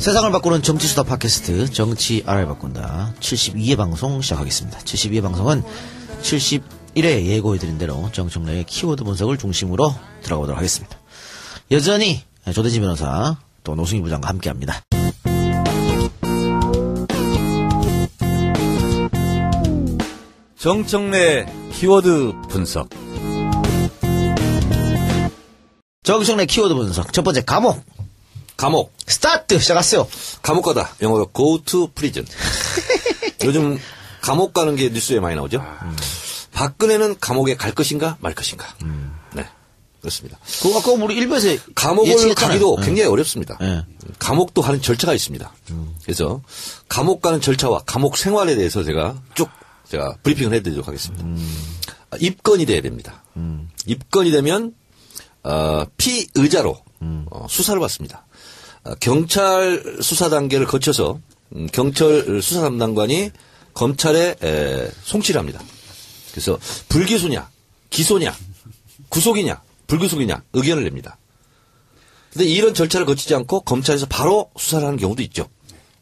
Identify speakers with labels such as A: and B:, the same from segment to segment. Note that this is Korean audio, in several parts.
A: 세상을 바꾸는 정치수다 팟캐스트 정치 알아야 바꾼다 72회 방송 시작하겠습니다. 72회 방송은 71회 예고해드린 대로 정청래의 키워드 분석을 중심으로 들어가보도록 하겠습니다. 여전히 조대진 변호사 또 노승희 부장과 함께합니다.
B: 정청래 키워드 분석.
A: 정청래 키워드 분석 첫 번째 감옥 스타트 시작하세요.
B: 감옥 가다 영어로 go to prison. 요즘 감옥 가는 게 뉴스에 많이 나오죠. 박근혜는 감옥에 갈 것인가 말 것인가. 네, 그렇습니다.
A: 그거 아까 우리 일부에서
B: 감옥을
A: 예측했잖아요.
B: 가기도 굉장히 어렵습니다.
A: 네.
B: 감옥도 하는 절차가 있습니다. 그래서 감옥 가는 절차와 감옥 생활에 대해서 제가 브리핑을 해드리도록 하겠습니다. 입건이 돼야 됩니다. 입건이 되면 피의자로 수사를 받습니다. 경찰 수사 단계를 거쳐서 경찰 수사 담당관이 검찰에 송치를 합니다. 그래서 불기소냐, 기소냐, 구속이냐, 불구속이냐 의견을 냅니다. 근데 이런 절차를 거치지 않고 검찰에서 바로 수사를 하는 경우도 있죠.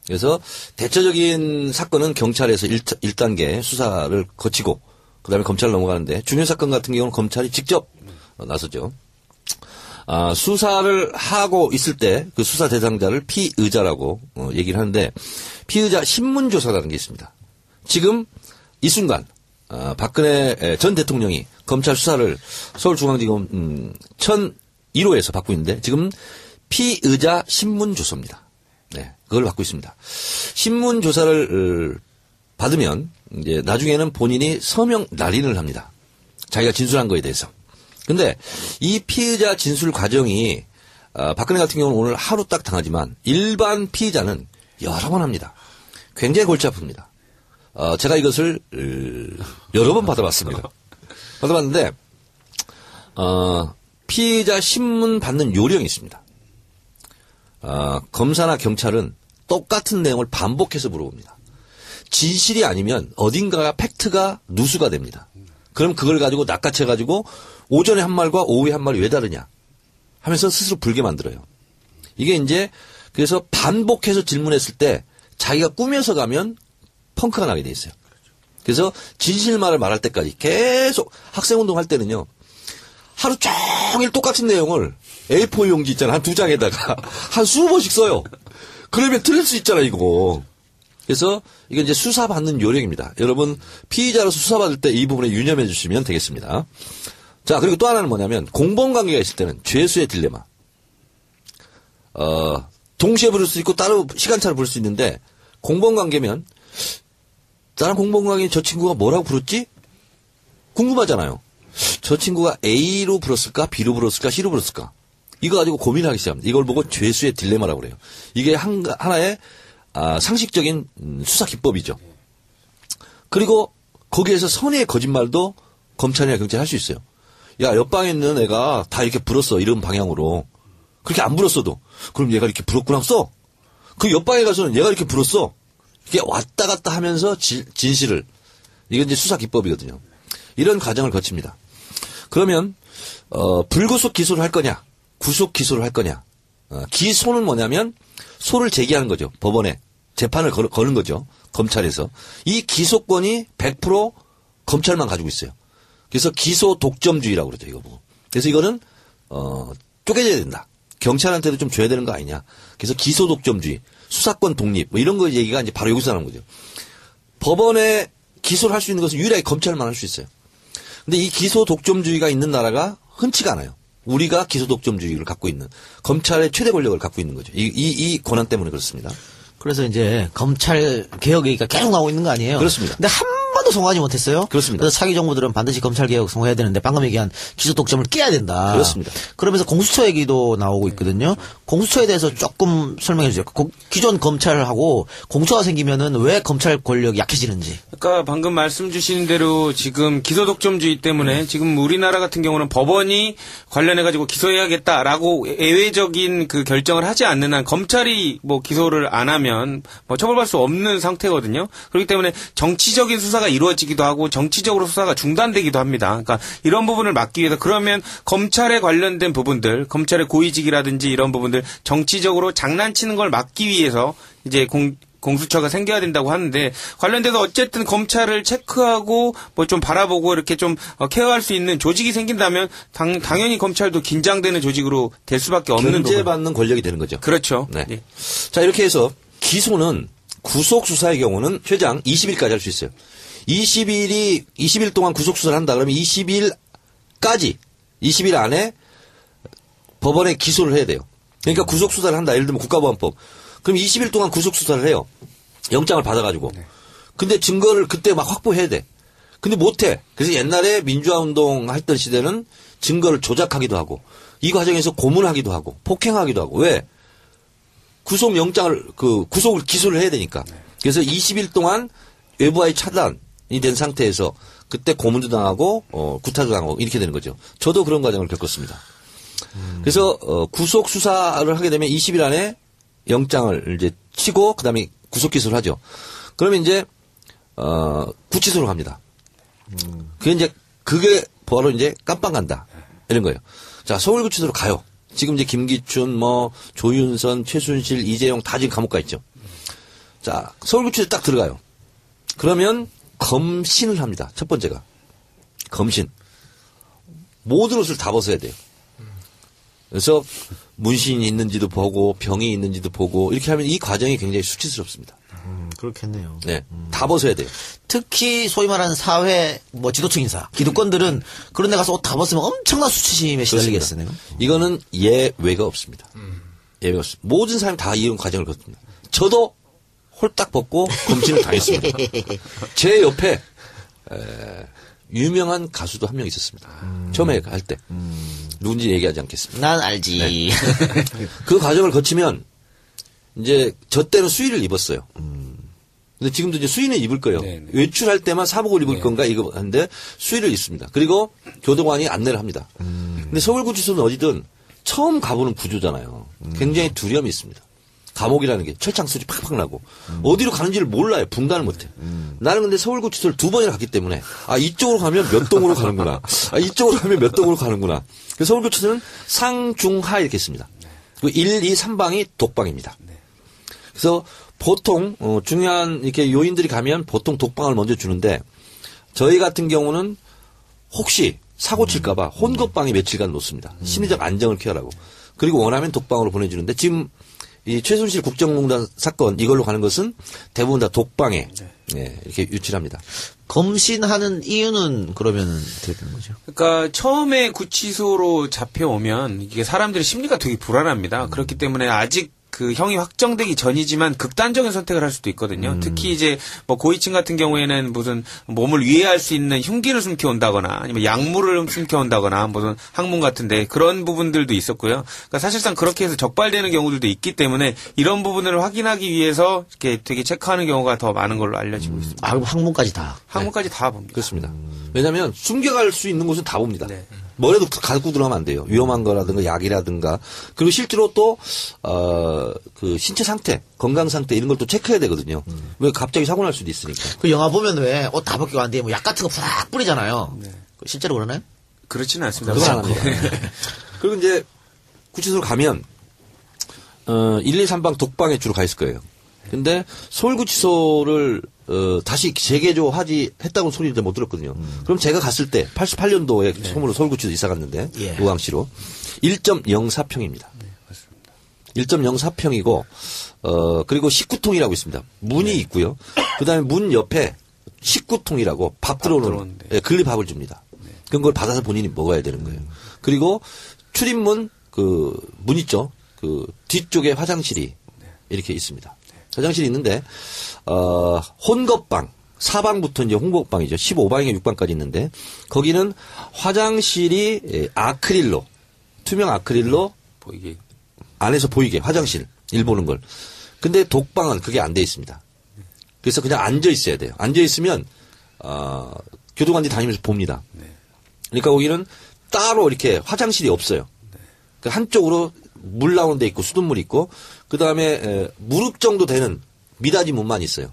B: 그래서 대체적인 사건은 경찰에서 1단계 수사를 거치고 그다음에 검찰로 넘어가는데 중요 사건 같은 경우는 검찰이 직접 나서죠. 수사를 하고 있을 때 그 수사 대상자를 피의자라고 얘기를 하는데 피의자 신문조사라는 게 있습니다. 지금 이 순간 박근혜 전 대통령이 검찰 수사를 서울중앙지검 1001호에서 받고 있는데 지금 피의자 신문조사입니다. 네, 그걸 받고 있습니다. 신문조사를 받으면 이제 나중에는 본인이 서명 날인을 합니다. 자기가 진술한 거에 대해서. 근데 이 피의자 진술 과정이 박근혜 같은 경우는 오늘 하루 딱 당하지만 일반 피의자는 여러 번 합니다. 굉장히 골치 아픕니다. 제가 이것을 여러 번 받아봤습니다. 받아봤는데 피의자 신문 받는 요령이 있습니다. 검사나 경찰은 똑같은 내용을 반복해서 물어봅니다. 진실이 아니면 어딘가가 팩트가 누수가 됩니다. 그럼 그걸 가지고 낚아채가지고 오전에 한 말과 오후에 한 말이 왜 다르냐 하면서 스스로 불게 만들어요. 이게 이제 그래서 반복해서 질문했을 때 자기가 꾸며서 가면 펑크가 나게 돼 있어요. 그래서 진실말을 말할 때까지 계속 학생운동 할 때는요. 하루 종일 똑같은 내용을 A4 용지 있잖아. 한 2장에다가 한 20번씩 써요. 그러면 틀릴 수 있잖아 이거. 그래서 이건 이제 수사받는 요령입니다. 여러분 피의자로서 수사받을 때 이 부분에 유념해 주시면 되겠습니다. 자, 그리고 또 하나는 뭐냐면 공범관계가 있을 때는 죄수의 딜레마. 동시에 부를 수 있고 따로 시간차로 부를 수 있는데 공범관계면 나랑 공범관계인 저 친구가 뭐라고 불렀지? 궁금하잖아요. 저 친구가 A로 불었을까? B로 불었을까? C로 불었을까? 이거 가지고 고민하기 시작합니다. 이걸 보고 죄수의 딜레마라고 그래요. 이게 하나의 상식적인 수사 기법이죠. 그리고 거기에서 선의의 거짓말도 검찰이나 경찰이 할 수 있어요. 야, 옆방에 있는 애가 다 이렇게 불었어. 이런 방향으로. 그렇게 안 불었어도. 그럼 얘가 이렇게 불었구나 써. 그 옆방에 가서는 얘가 이렇게 불었어. 이게 왔다 갔다 하면서 진실을. 이건 이제 수사 기법이거든요. 이런 과정을 거칩니다. 그러면 불구속 기소를 할 거냐, 구속 기소를 할 거냐. 기소는 뭐냐면 소를 제기하는 거죠. 법원에 재판을 거는 거죠. 검찰에서. 이 기소권이 100% 검찰만 가지고 있어요. 그래서 기소 독점주의라고 그러죠. 이거 보고. 그래서 이거는 쪼개져야 된다. 경찰한테도 좀 줘야 되는 거 아니냐. 그래서 기소 독점주의, 수사권 독립 뭐 이런 거 얘기가 이제 바로 여기서 나오는 거죠. 법원에 기소를 할 수 있는 것은 유일하게 검찰만 할 수 있어요. 근데 이 기소 독점주의가 있는 나라가 흔치가 않아요. 우리가 기소 독점주의를 갖고 있는 검찰의 최대 권력을 갖고 있는 거죠. 이 권한 때문에 그렇습니다.
A: 그래서 이제 검찰 개혁 얘기가 계속 나오고 있는 거 아니에요?
B: 그렇습니다.
A: 근데 한 번도 성공하지 못했어요.
B: 그렇습니다.
A: 그래서 차기 정부들은 반드시 검찰 개혁 성공해야 되는데 방금 얘기한 기소 독점을 깨야 된다.
B: 그렇습니다.
A: 그러면서 공수처 얘기도 나오고 있거든요. 공수처에 대해서 조금 설명해 주세요. 기존 검찰하고 공수처가 생기면은 왜 검찰 권력이 약해지는지.
C: 그러니까 방금 말씀 주신 대로 지금 기소 독점주의 때문에 지금 우리나라 같은 경우는 법원이 관련해 가지고 기소해야겠다라고 예외적인 그 결정을 하지 않는 한 검찰이 뭐 기소를 안 하면 뭐 처벌받을 수 없는 상태거든요. 그렇기 때문에 정치적인 수사가 이루어지기도 하고 정치적으로 수사가 중단되기도 합니다. 그러니까 이런 부분을 막기 위해서 그러면 검찰에 관련된 부분들, 검찰의 고위직이라든지 이런 부분들 정치적으로 장난치는 걸 막기 위해서 이제 공수처가 생겨야 된다고 하는데 관련돼서 어쨌든 검찰을 체크하고 뭐 좀 바라보고 이렇게 좀 케어할 수 있는 조직이 생긴다면 당연히 검찰도 긴장되는 조직으로 될 수밖에 없는
B: 견제받는 권력이 되는 거죠.
C: 그렇죠.
B: 네.
C: 예.
B: 자, 이렇게 해서 기소는 구속 수사의 경우는 최장 20일까지 할 수 있어요. 20일 동안 구속 수사를 한다 그러면 20일 안에 법원에 기소를 해야 돼요. 그러니까 구속 수사를 한다. 예를 들면 국가보안법. 그럼 20일 동안 구속 수사를 해요. 영장을 받아가지고. 근데 증거를 그때 막 확보해야 돼. 근데 못해. 그래서 옛날에 민주화 운동 했던 시대는 증거를 조작하기도 하고 이 과정에서 고문하기도 하고 폭행하기도 하고 왜? 구속을 기소를 해야 되니까. 그래서 20일 동안 외부와의 차단이 된 상태에서 그때 고문도 당하고 구타도 당하고 이렇게 되는 거죠. 저도 그런 과정을 겪었습니다. 그래서 구속 수사를 하게 되면 20일 안에 영장을 이제 치고 그다음에 구속 기소를 하죠. 그러면 이제 구치소로 갑니다. 그게 바로 이제 깜빵 간다 이런 거예요. 자, 서울구치소로 가요. 지금 이제 김기춘, 조윤선, 최순실, 이재용 다 지금 감옥 가 있죠. 자, 서울구치소에 딱 들어가요. 그러면 검신을 합니다. 첫 번째가 검신. 모든 옷을 다 벗어야 돼요. 그래서 문신이 있는지도 보고 병이 있는지도 보고 이렇게 하면 이 과정이 굉장히 수치스럽습니다.
A: 그렇겠네요.
B: 네, 다 벗어야 돼요.
A: 특히 소위 말하는 사회 지도층 인사, 기득권들은 그런 데 가서 옷 다 벗으면 엄청난 수치심에 시달리겠어요.
B: 이거는 예외가 없습니다. 예외가 없습니다. 모든 사람이 다 이런 과정을 거칩니다. 저도 홀딱 벗고 검신을 당했습니다. 제 옆에 유명한 가수도 한 명 있었습니다. 처음에 할 때. 누군지 얘기하지 않겠습니다.
A: 난 알지.
B: 네. 그 과정을 거치면 이제 저 때는 수의를 입었어요. 근데 지금도 이제 수의는 입을 거예요.
C: 네네.
B: 외출할 때만 사복을 입을 건가 이거 하는데 수의를 입습니다. 그리고 교도관이 안내를 합니다. 근데 서울구치소는 어디든 처음 가보는 구조잖아요. 굉장히 두려움이 있습니다. 감옥이라는 게 철창 소리 팍팍 나고 어디로 가는지를 몰라요. 분간을 못해. 나는 근데 서울구치소를 2번이나 갔기 때문에 이쪽으로 가면 몇 동으로 가는구나. 이쪽으로 가면 몇 동으로 가는구나. 그래서 서울구치소는 상중하 이렇게 있습니다. 그 1, 2, 3방이 독방입니다. 그래서 보통 중요한 이렇게 요인들이 가면 보통 독방을 먼저 주는데 저희 같은 경우는 혹시 사고 칠까봐 혼겁방에 며칠간 놓습니다. 심리적 안정을 취하라고. 그리고 원하면 독방으로 보내주는데 지금 이 최순실 국정농단 사건 이걸로 가는 것은 대부분 다 독방에 이렇게 유치합니다.
A: 검신하는 이유는 그러면 어떻게 되는 거죠?
C: 그러니까 처음에 구치소로 잡혀오면 이게 사람들의 심리가 되게 불안합니다. 그렇기 때문에 아직 그 형이 확정되기 전이지만 극단적인 선택을 할 수도 있거든요. 특히 이제 고위층 같은 경우에는 무슨 몸을 위해할 수 있는 흉기를 숨겨온다거나 아니면 약물을 숨겨온다거나 무슨 학문 같은데 그런 부분들도 있었고요. 그러니까 사실상 그렇게 해서 적발되는 경우들도 있기 때문에 이런 부분을 확인하기 위해서 이렇게 되게 체크하는 경우가 더 많은 걸로 알려지고 있습니다.
A: 그럼 항문까지 다.
C: 학문까지 다 봅니다.
B: 그렇습니다. 왜냐하면 숨겨갈 수 있는 곳은 다 봅니다.
C: 네.
B: 뭐라도 갖고 들어가면 안 돼요. 위험한 거라든가 약이라든가. 그리고 실제로 또, 그 신체 상태, 건강 상태 이런 걸 또 체크해야 되거든요. 왜 갑자기 사고 날 수도 있으니까.
A: 그 영화 보면 왜 옷 다 벗기고 왔는데 약 같은 거 푸락 뿌리잖아요. 실제로 그러나요?
C: 그렇지는 않습니다.
B: 그건 안 합니다. 그리고 이제 구치소로 가면, 1, 2, 3방 독방에 주로 가 있을 거예요. 근데 서울구치소를 다시 했다고 소리를 못 들었거든요. 그럼 제가 갔을 때 88년도에 처음으로 서울구치소 이사 갔는데 의왕시로 1.04평입니다. 1.04평이고 그리고 19통이라고 있습니다. 문이 있고요. 그다음에 문 옆에 19통이라고 밥 들어오는 근리밥을 줍니다. 그런 걸 받아서 본인이 먹어야 되는 거예요. 그리고 출입문 문 있죠. 그 뒤쪽에 화장실이 이렇게 있습니다. 화장실이 있는데 혼겁방 4방부터 이제 혼겁방이죠. 15방에 6방까지 있는데 거기는 화장실이 아크릴로 투명 아크릴로
C: 보이게
B: 안에서 보이게 화장실 일 보는 걸. 근데 독방은 그게 안 돼 있습니다. 그래서 그냥 앉아 있어야 돼요. 앉아 있으면 교도관들이 다니면서 봅니다. 그러니까 거기는 따로 이렇게 화장실이 없어요. 그 한쪽으로 물 나오는 데 있고 수돗물이 있고 그다음에 무릎 정도 되는 미닫이 문만 있어요.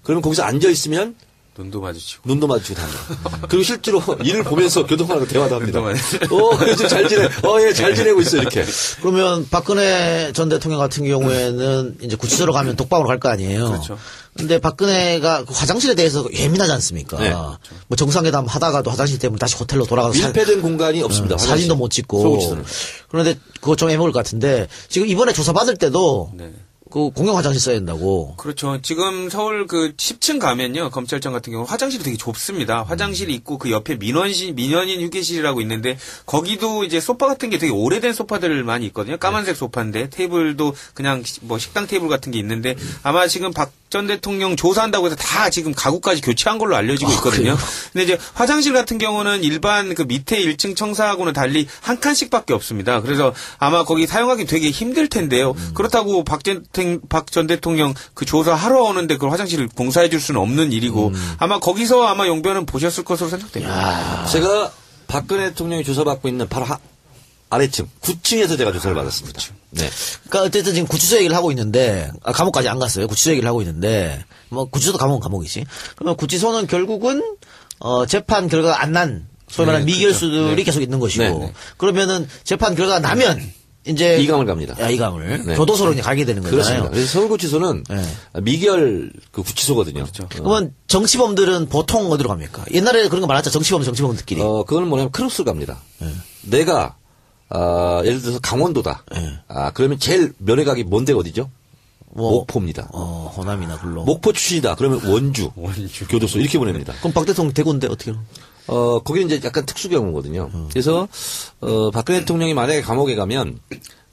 B: 그러면 거기서 앉아 있으면
C: 눈도 마주치고.
B: 눈도 마주치고 다니다. 그리고 실제로 이를 보면서 교통카드로 대화도 합니다.
C: 눈도
B: 그래, 지금 잘 지내. 예, 잘 지내고 있어, 이렇게.
A: 그러면 박근혜 전 대통령 같은 경우에는 이제 구치소로 가면 독방으로 갈 거 아니에요.
C: 그렇죠.
A: 근데 박근혜가 그 화장실에 대해서 예민하지 않습니까?
B: 네.
A: 뭐 정상회담 하다가도 화장실 때문에 다시 호텔로 돌아가서
B: 밀폐된 공간이 없습니다.
A: 사진도 못 찍고.
B: 서울시설은.
A: 그런데 그거 좀 애먹을 것 같은데 지금 이번에 조사받을 때도
C: 네.
A: 그 공용 화장실 써야 된다고.
C: 그렇죠. 지금 서울 그 10층 가면요. 검찰청 같은 경우 화장실이 되게 좁습니다. 화장실이 있고 그 옆에 민원인 휴게실이라고 있는데 거기도 이제 소파 같은 게 되게 오래된 소파들 많이 있거든요. 까만색 소파인데 테이블도 그냥 뭐 식당 테이블 같은 게 있는데 아마 지금 박 전 대통령 조사한다고 해서 다 지금 가구까지 교체한 걸로 알려지고 있거든요. 근데 이제 화장실 같은 경우는 일반 그 밑에 1층 청사하고는 달리 한 칸씩밖에 없습니다. 그래서 아마 거기 사용하기 되게 힘들 텐데요. 그렇다고 박 전 대통령 그 조사하러 오는데 그 화장실을 공사해 줄 수는 없는 일이고 아마 거기서 아마 용변은 보셨을 것으로 생각됩니다.
B: 제가 박근혜 대통령이 조사받고 있는 바로 아래층 9층에서 제가 조사를 받았습니다. 네.
A: 그러니까 어쨌든 지금 구치소 얘기를 하고 있는데 감옥까지 안 갔어요. 구치소 얘기를 하고 있는데 뭐 구치소도 감옥은 감옥이지. 그러면 구치소는 결국은 재판 결과가 안 난 소위 말하는 미결수들이
C: 그렇죠.
A: 계속 있는 것이고
B: 네.
A: 그러면은 재판 결과가 나면 이제
B: 이감을 갑니다.
A: 이감을
B: 네.
A: 교도소로 이제 가게 되는 거잖아요.
B: 그렇습니다. 그래서 서울구치소는
A: 네.
B: 미결 그 구치소거든요.
C: 그렇죠.
A: 그러면 정치범들은 보통 어디로 갑니까? 옛날에 그런 거 많았죠. 정치범들끼리.
B: 그건 뭐냐면 크루스 갑니다. 내가 예를 들어서 강원도다.
A: 네.
B: 그러면 제일 면회각이 뭔 데가 어디죠?
A: 뭐,
B: 목포입니다.
A: 호남이나 굴로.
B: 목포 출신이다. 그러면 원주 교도소 이렇게 보냅니다.
A: 그럼 박 대통령 대구인데 어떻게?
B: 거기는 이제 약간 특수 경우거든요. 그래서 박근혜 대통령이 만약에 감옥에 가면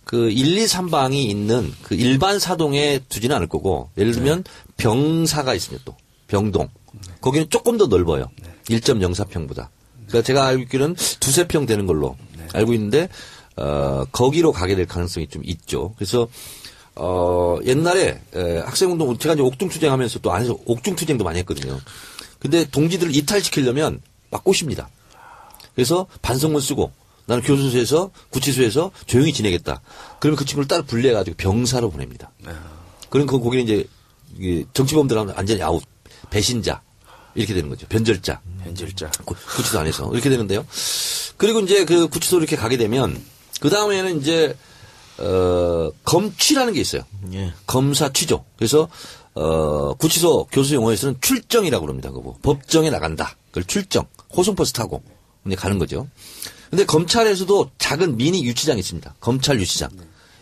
B: 그 1, 2, 3방이 있는 그 일반 사동에 두지는 않을 거고 예를 들면 병사가 있습니다. 또 병동. 거기는 조금 더 넓어요. 1.04평보다. 그러니까 제가 알고 있기로는 2~3평 되는 걸로 알고 있는데 거기로 가게 될 가능성이 좀 있죠. 그래서 옛날에 학생운동 제가 이제 옥중투쟁하면서 또 안에서 옥중투쟁도 많이 했거든요. 근데 동지들을 이탈시키려면 막 꼬십니다. 그래서 반성문 쓰고 나는 교도소에서 구치소에서 조용히 지내겠다. 그러면 그 친구를 따로 분리해가지고 병사로 보냅니다. 그럼 거기는 이제 정치범들하고 완전히 아웃, 배신자 이렇게 되는 거죠. 변절자. 구치소 안에서 이렇게 되는데요. 그리고 이제 그 구치소 이렇게 가게 되면 그 다음에는 이제 검취라는 게 있어요.
A: 예.
B: 검사 취조. 그래서 구치소 교수 용어에서는 출정이라고 그럽니다. 그거 법정에 나간다. 그걸 출정. 호송버스 타고 이제 가는 거죠. 근데 검찰에서도 작은 미니 유치장이 있습니다. 검찰 유치장.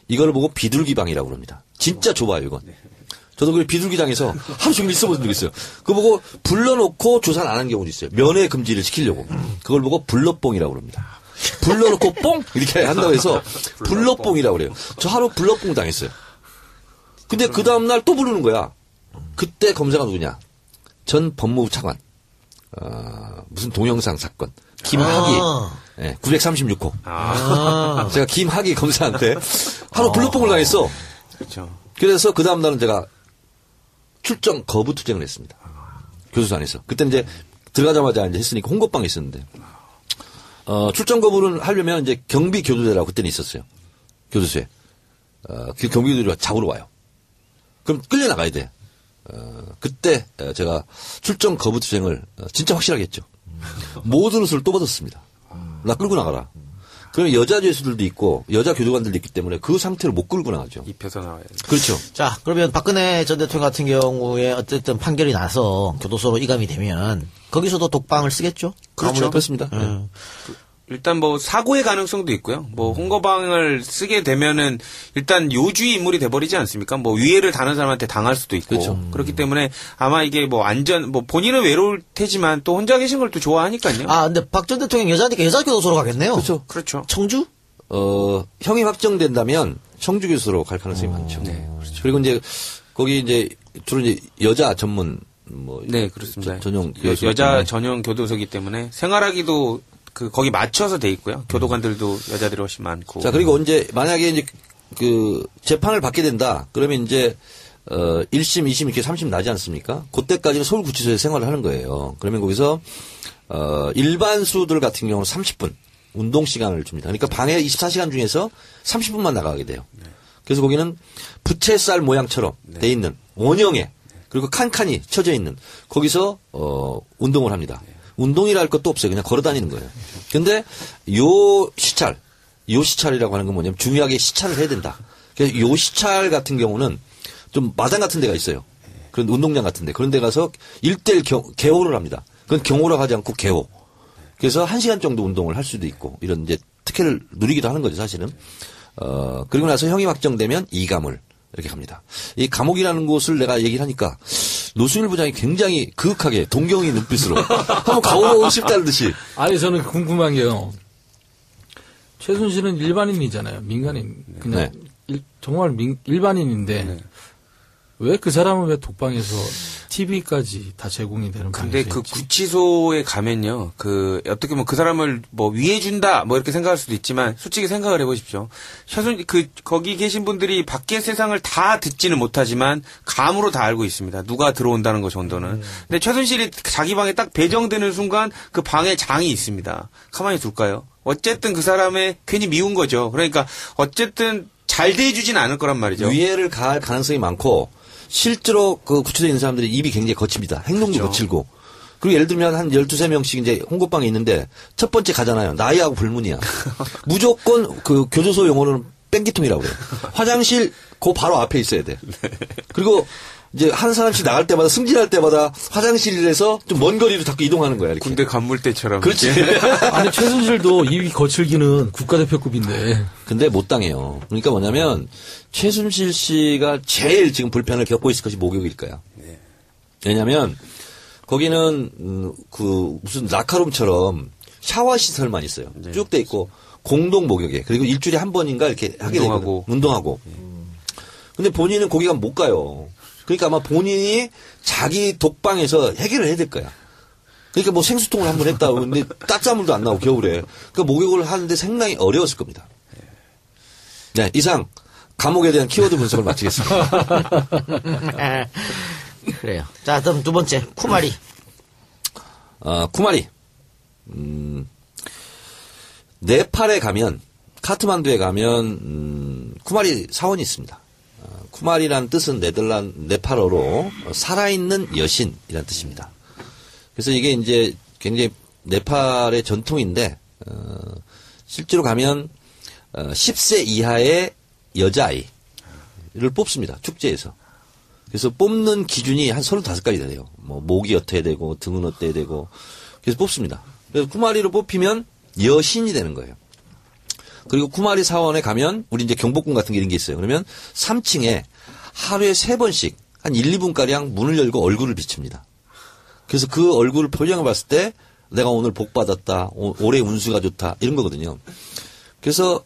B: 이걸 보고 비둘기방이라고 그럽니다. 진짜 좁아요, 이건. 저도 그 비둘기장에서 하루 종일 있어본 적이 있어요. 그거 보고 불러놓고 조사를 안 하는 경우도 있어요. 면회 금지를 시키려고. 그걸 보고 불러뽕이라고 그럽니다. 불러놓고 뽕! 이렇게 한다고 해서 불러뽕이라고 그래요. 저 하루 불러뽕 당했어요. 근데 그 다음날 또 부르는 거야. 그때 검사가 누구냐. 전 법무부 차관. 무슨 동영상 사건. 김학의. 네, 936호. 제가 김학의 검사한테 하루 불러뽕을 당했어.
C: 그렇죠.
B: 그래서 그 다음날은 제가 출정 거부 투쟁을 했습니다. 교도소 안에서. 그때는 이제 들어가자마자 이제 했으니까 홍거방에 있었는데. 출정 거부를 하려면 이제 경비 교도대라고 그때는 있었어요. 교도소에. 그 경비 교도대가 잡으러 와요. 그럼 끌려나가야 돼. 그때 제가 출정 거부 투쟁을 진짜 확실하게 했죠. 모든 옷을 또 벗었습니다. 나 끌고 나가라. 그럼 여자 죄수들도 있고 여자 교도관들도 있기 때문에 그 상태로 못 끌고 나가죠.
C: 입혀서 나와야 돼.
B: 그렇죠.
A: 자, 그러면 박근혜 전 대통령 같은 경우에 어쨌든 판결이 나서 교도소로 이감이 되면 거기서도 독방을 쓰겠죠?
B: 그렇죠. 그렇습니다.
C: 일단 뭐 사고의 가능성도 있고요. 뭐 홍거방을 쓰게 되면은 일단 요주의 인물이 돼버리지 않습니까? 뭐 위해를 다른 사람한테 당할 수도 있고
B: 그렇죠.
C: 그렇기 때문에 아마 이게 뭐 뭐 본인은 외로울 테지만 또 혼자 계신 걸 또 좋아하니까요.
A: 근데 박 전 대통령 여자니까 여자 교도소로 가겠네요.
B: 그렇죠.
A: 청주?
B: 형이 확정된다면 청주 교도소로 갈 가능성이 많죠.
C: 네, 그렇죠.
B: 그리고 이제 거기 이제 주로 이제 여자 전문 뭐
C: 네, 그렇습니다.
B: 전용 교도소
C: 여자 전용 교도소이기 때문에 생활하기도 거기 맞춰서 돼 있고요. 교도관들도 여자들이 훨씬 많고.
B: 자, 그리고 만약에 이제 그 재판을 받게 된다. 그러면 이제 1심, 2심 이렇게 3심 나지 않습니까? 그때까지는 서울구치소에서 생활을 하는 거예요. 그러면 거기서 일반 수들 같은 경우는 30분 운동 시간을 줍니다. 그러니까 방에 24시간 중에서 30분만 나가게 돼요. 그래서 거기는 부채살 모양처럼 돼 있는 원형의 그리고 칸칸이 쳐져 있는 거기서 운동을 합니다. 운동이라 할 것도 없어요. 그냥 걸어 다니는 거예요. 근데 요 시찰이라고 하는 건 뭐냐면 중요하게 시찰을 해야 된다. 그래서 요 시찰 같은 경우는 좀 마당 같은 데가 있어요. 그런 운동장 같은 데. 그런 데 가서 1대1 개호를 합니다. 그건 경호라고 하지 않고 개호. 그래서 1시간 정도 운동을 할 수도 있고 이런 이제 특혜를 누리기도 하는 거죠, 사실은. 그리고 나서 형이 확정되면 이감을 이렇게 갑니다. 이 감옥이라는 곳을 내가 얘기를 하니까 노승일 부장이 굉장히 그윽하게 동경의 눈빛으로 한번 가보고 싶다는 듯이.
D: 아니, 저는 궁금한 게요. 최순실은 일반인이잖아요. 민간인. 그냥 정말 일반인인데 왜 그 사람은 왜 독방에서 TV까지 다 제공이 되는
C: 근데
D: 방식인지.
C: 그 구치소에 가면요, 어떻게 보면 그 사람을 뭐 위해준다, 뭐 이렇게 생각할 수도 있지만, 솔직히 생각을 해보십시오. 거기 계신 분들이 밖의 세상을 다 듣지는 못하지만, 감으로 다 알고 있습니다. 누가 들어온다는 거 정도는. 근데 최순실이 자기 방에 딱 배정되는 순간, 그 방에 장이 있습니다. 가만히 둘까요? 어쨌든 그 사람의 괜히 미운 거죠. 그러니까, 어쨌든 잘 대해주진 않을 거란 말이죠.
B: 위해를 가할 가능성이 많고, 실제로 그 구치소에 있는 사람들이 입이 굉장히 거칩니다. 행동도
C: 그렇죠.
B: 거칠고. 그리고 예를 들면 한 12~13명씩 이제 홍보방에 있는데 첫 번째 가잖아요. 나이하고 불문이야. 무조건 그 교도소 용어로는 뺑기통이라고 그래요. 화장실 그 바로 앞에 있어야 돼. 그리고 이제 한 사람씩 나갈 때마다 승진할 때마다 화장실에서 좀 먼 거리로 자꾸 이동하는 거야. 이렇게.
C: 군대 간물대처럼.
B: 그렇지.
D: 아니, 최순실도 입이 거칠기는 국가대표급인데.
B: 근데 못 당해요. 그러니까 뭐냐면 최순실 씨가 제일 지금 불편을 겪고 있을 것이 목욕일 거야. 왜냐면 거기는 그 무슨 라카룸처럼 샤워 시설만 있어요. 쭉 돼 있고 공동 목욕에 그리고 일주일에 한 번인가 이렇게 하게 되고 운동하고. 근데 본인은 거기 가면 못 가요. 그러니까 아마 본인이 자기 독방에서 해결을 해야 될 거야. 그러니까 뭐 생수통을 한 번 했다고. 근데 따뜻물도 안 나오고 겨울에. 그러니까 목욕을 하는데 상당히 어려웠을 겁니다. 네, 이상 감옥에 대한 키워드 분석을 마치겠습니다.
A: 그래요. 자, 그럼 두 번째 쿠마리.
B: 쿠마리. 네팔에 가면 카트만두에 가면 쿠마리 사원이 있습니다. 쿠마리란 뜻은 네팔어로 살아있는 여신이란 뜻입니다. 그래서 이게 이제 굉장히 네팔의 전통인데 실제로 가면 10세 이하의 여자아이를 뽑습니다. 축제에서. 그래서 뽑는 기준이 한 35가지 돼요. 뭐 목이 어때야 되고 등은 어때야 되고 그래서 뽑습니다. 그래서 쿠마리로 뽑히면 여신이 되는 거예요. 그리고 쿠마리 사원에 가면 우리 이제 경복궁 같은 게 이런 게 있어요. 그러면 3층에 하루에 3번씩 한 1, 2분가량 문을 열고 얼굴을 비춥니다. 그래서 그 얼굴을 표정을 봤을 때 내가 오늘 복 받았다. 올해 운수가 좋다. 이런 거거든요. 그래서